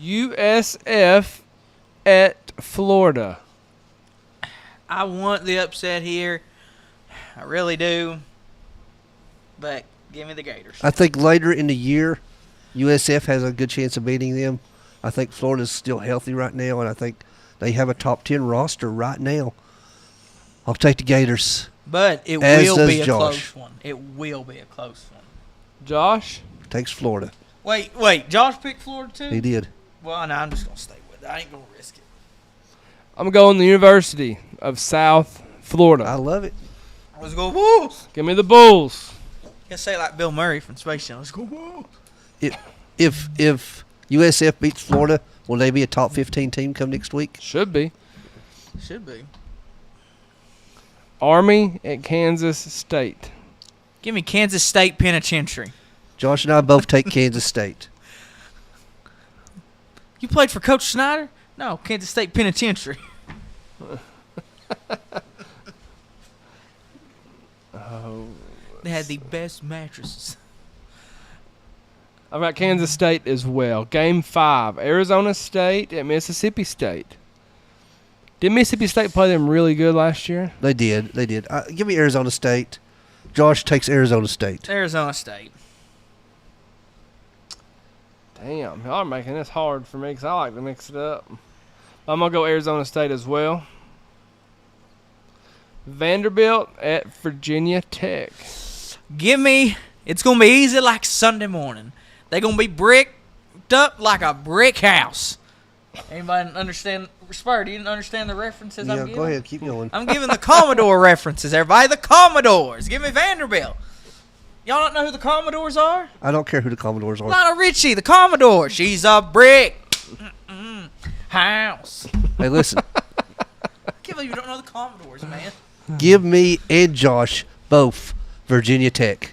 USF at Florida. I want the upset here. I really do. But give me the Gators. I think later in the year, USF has a good chance of beating them. I think Florida's still healthy right now, and I think they have a top 10 roster right now. I'll take the Gators. But it As will does be a Josh. close one. It will be a close one. Josh? Takes Florida. Wait. Josh picked Florida too? He did. Well, no, I'm just going to stay with it. I ain't going to risk it. I'm going the University of South Florida. I love it. Let's go Wolves. Give me the Bulls. You say it like Bill Murray from Space Jam. Let's go Wolves. If USF beats Florida, will they be a top 15 team come next week? Should be. Should be. Army at Kansas State. Give me Kansas State Penitentiary. Josh and I both take Kansas State. You played for Coach Snyder? No, Kansas State Penitentiary. They had the best mattresses. I've got Kansas State as well. Game 5. Arizona State at Mississippi State. Did Mississippi State play them really good last year? They did. Give me Arizona State. Josh takes Arizona State. Arizona State. Damn, y'all are making this hard for me because I like to mix it up. I'm going to go Arizona State as well. Vanderbilt at Virginia Tech. Give me, it's going to be easy like Sunday morning. They're going to be bricked up like a brick house. Anybody understand? Spur, do you understand the references I'm giving? Go ahead. Keep going. I'm giving the Commodore references, everybody. The Commodores. Give me Vanderbilt. Y'all don't know who the Commodores are? I don't care who the Commodores are. Lionel Richie, the Commodore. She's a brick house. Hey, listen. I can't believe you don't know the Commodores, man. Give me and Josh both Virginia Tech.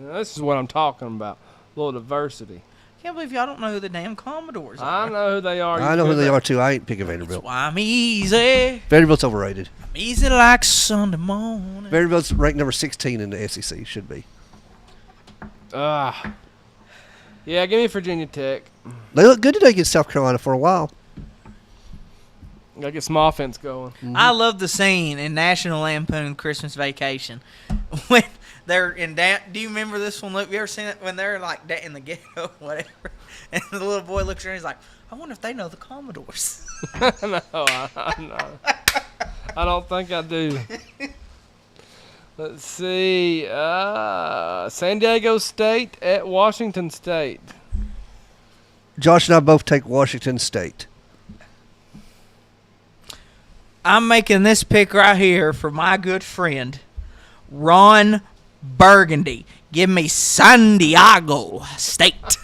This is what I'm talking about. A little diversity. Can't believe y'all don't know who the damn Commodores are. I know who they are. I know who they are, too. I ain't picking Vanderbilt. That's why I'm easy. Vanderbilt's overrated. I'm easy like Sunday morning. Vanderbilt's ranked number 16 in the SEC. Should be. Yeah, give me Virginia Tech. They look good today against South Carolina for a while. Gotta get some offense going. Mm-hmm. I love the scene in National Lampoon Christmas Vacation when they're in do you remember this one, Luke? You ever seen it when they're like in the ghetto, whatever? And the little boy looks around, he's like, I wonder if they know the Commodores. No, I don't think I do. Let's see. San Diego State at Washington State. Josh and I both take Washington State. I'm making this pick right here for my good friend, Ron Burgundy. Give me San Diego State.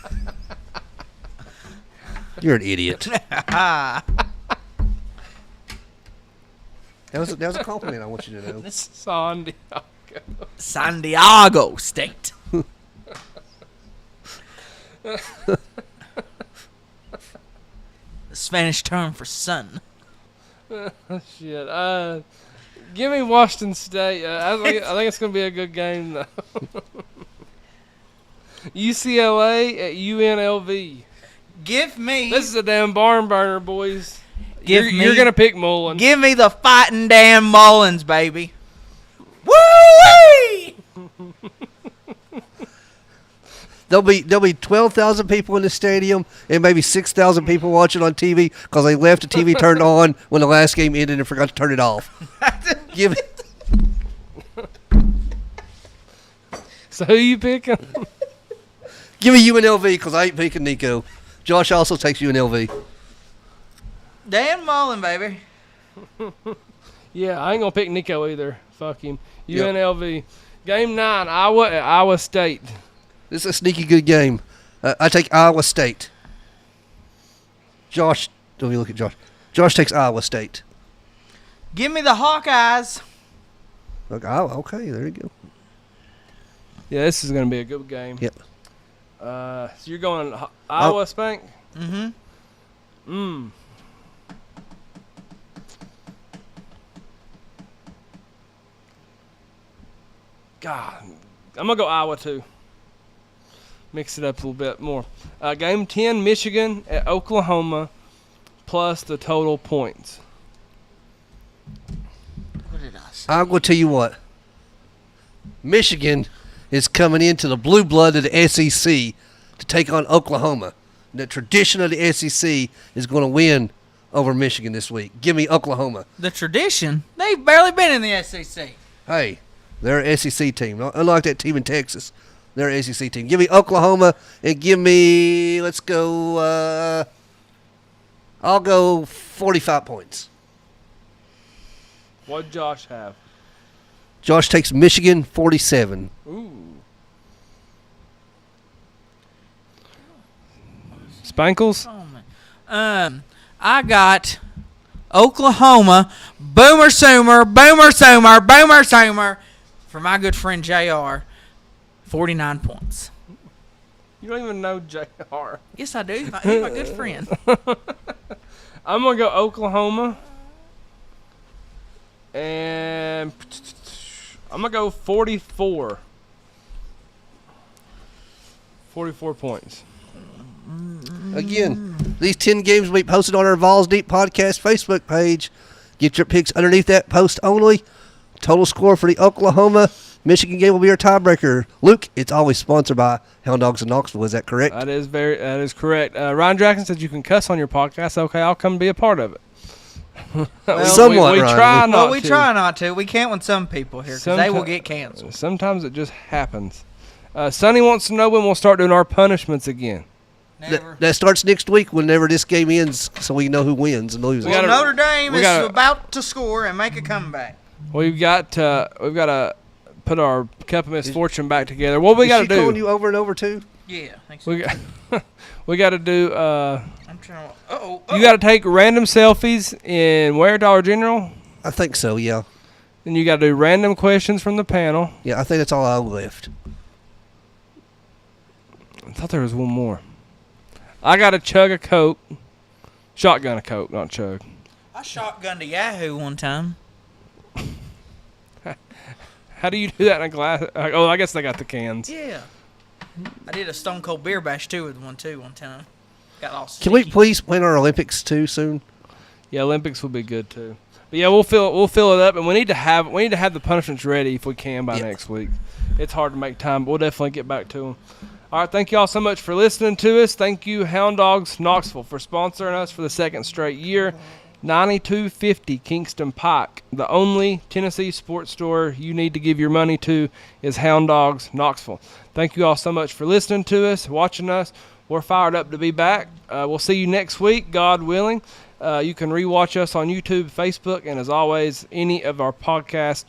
You're an idiot. That was a compliment I want you to know. San Diego. San Diego State. The Spanish term for sun. Shit. Give me Washington State. I think it's going to be a good game, though. UCLA at UNLV. Give me. This is a damn barn burner, boys. You're going to pick Mullen. Give me the fighting damn Mullins, baby. Woo-wee! There'll be 12,000 people in the stadium and maybe 6,000 people watching on TV because they left the TV turned on when the last game ended and forgot to turn it off. Give it. So who you picking? Give me UNLV because I ain't picking Nico. Josh also takes UNLV. Dan Mullen, baby. Yeah, I ain't going to pick Nico either. Fuck him. UNLV. Game 9, Iowa at Iowa State. This is a sneaky good game. I take Iowa State. Josh, let me look at Josh. Josh takes Iowa State. Give me the Hawkeyes. Look, Iowa. Okay, there you go. Yeah, this is going to be a good game. Yep. So you're going Iowa, Spank? Mm-hmm. God, I'm going to go Iowa, too. Mix it up a little bit more. Game 10, Michigan at Oklahoma, plus the total points. What did I say? I'm going to tell you what. Michigan is coming into the blue blood of the SEC to take on Oklahoma. The tradition of the SEC is going to win over Michigan this week. Give me Oklahoma. The tradition? They've barely been in the SEC. Hey, they're an SEC team. Unlike that team in Texas, they're an SEC team. Give me Oklahoma and give me, let's go, I'll go 45 points. What'd Josh have? Josh takes Michigan 47. Ooh. Spankles? Oh, man. I got Oklahoma, Boomer Sooner, for my good friend JR, 49 points. You don't even know JR. Yes, I do. He's my good friend. I'm going to go Oklahoma. And I'm going to go 44. 44 points. Again, these 10 games will be posted on our Vawls Deep Podcast Facebook page. Get your picks underneath that post only. Total score for the Oklahoma-Michigan game will be our tiebreaker. Luke, it's always sponsored by Hound Dogs of Knoxville. Is that correct? That is correct. Ryan Jackson said you can cuss on your podcast. Okay, I'll come be a part of it. Well, somewhat, we Ryan. try not to. We try not to. We can't with some people here because they will get canceled. Sometimes it just happens. Sonny wants to know when we'll start doing our punishments again. That starts next week whenever this game ends, so we know who wins and loses. Well, Notre Dame is about to score and make a comeback. We've got to put our Cup of Misfortune back together. What we got to do? Is she calling you over and over too? Yeah, I think so. We got to do. I'm trying. You got to take random selfies in where Dollar General. I think so. Yeah. And you got to do random questions from the panel. Yeah, I think that's all I left. I thought there was one more. I got to chug a Coke. Shotgun a Coke, not chug. I shotgunned a Yahoo one time. How do you do that in a glass? Oh, I guess they got the cans. Yeah. I did a Stone Cold Beer Bash too with one time. Got all sticky. Can we please win our Olympics too soon? Yeah, Olympics will be good too. But yeah, we'll fill it up, and we need to have the punishments ready if we can by next week. It's hard to make time, but we'll definitely get back to them. All right, thank you all so much for listening to us. Thank you, Hound Dogs Knoxville, for sponsoring us for the second straight year. 9250 Kingston Pike. The only Tennessee sports store you need to give your money to is Hound Dogs Knoxville. Thank you all so much for listening to us, watching us. We're fired up to be back. We'll see you next week, God willing. You can rewatch us on YouTube, Facebook, and as always, any of our podcast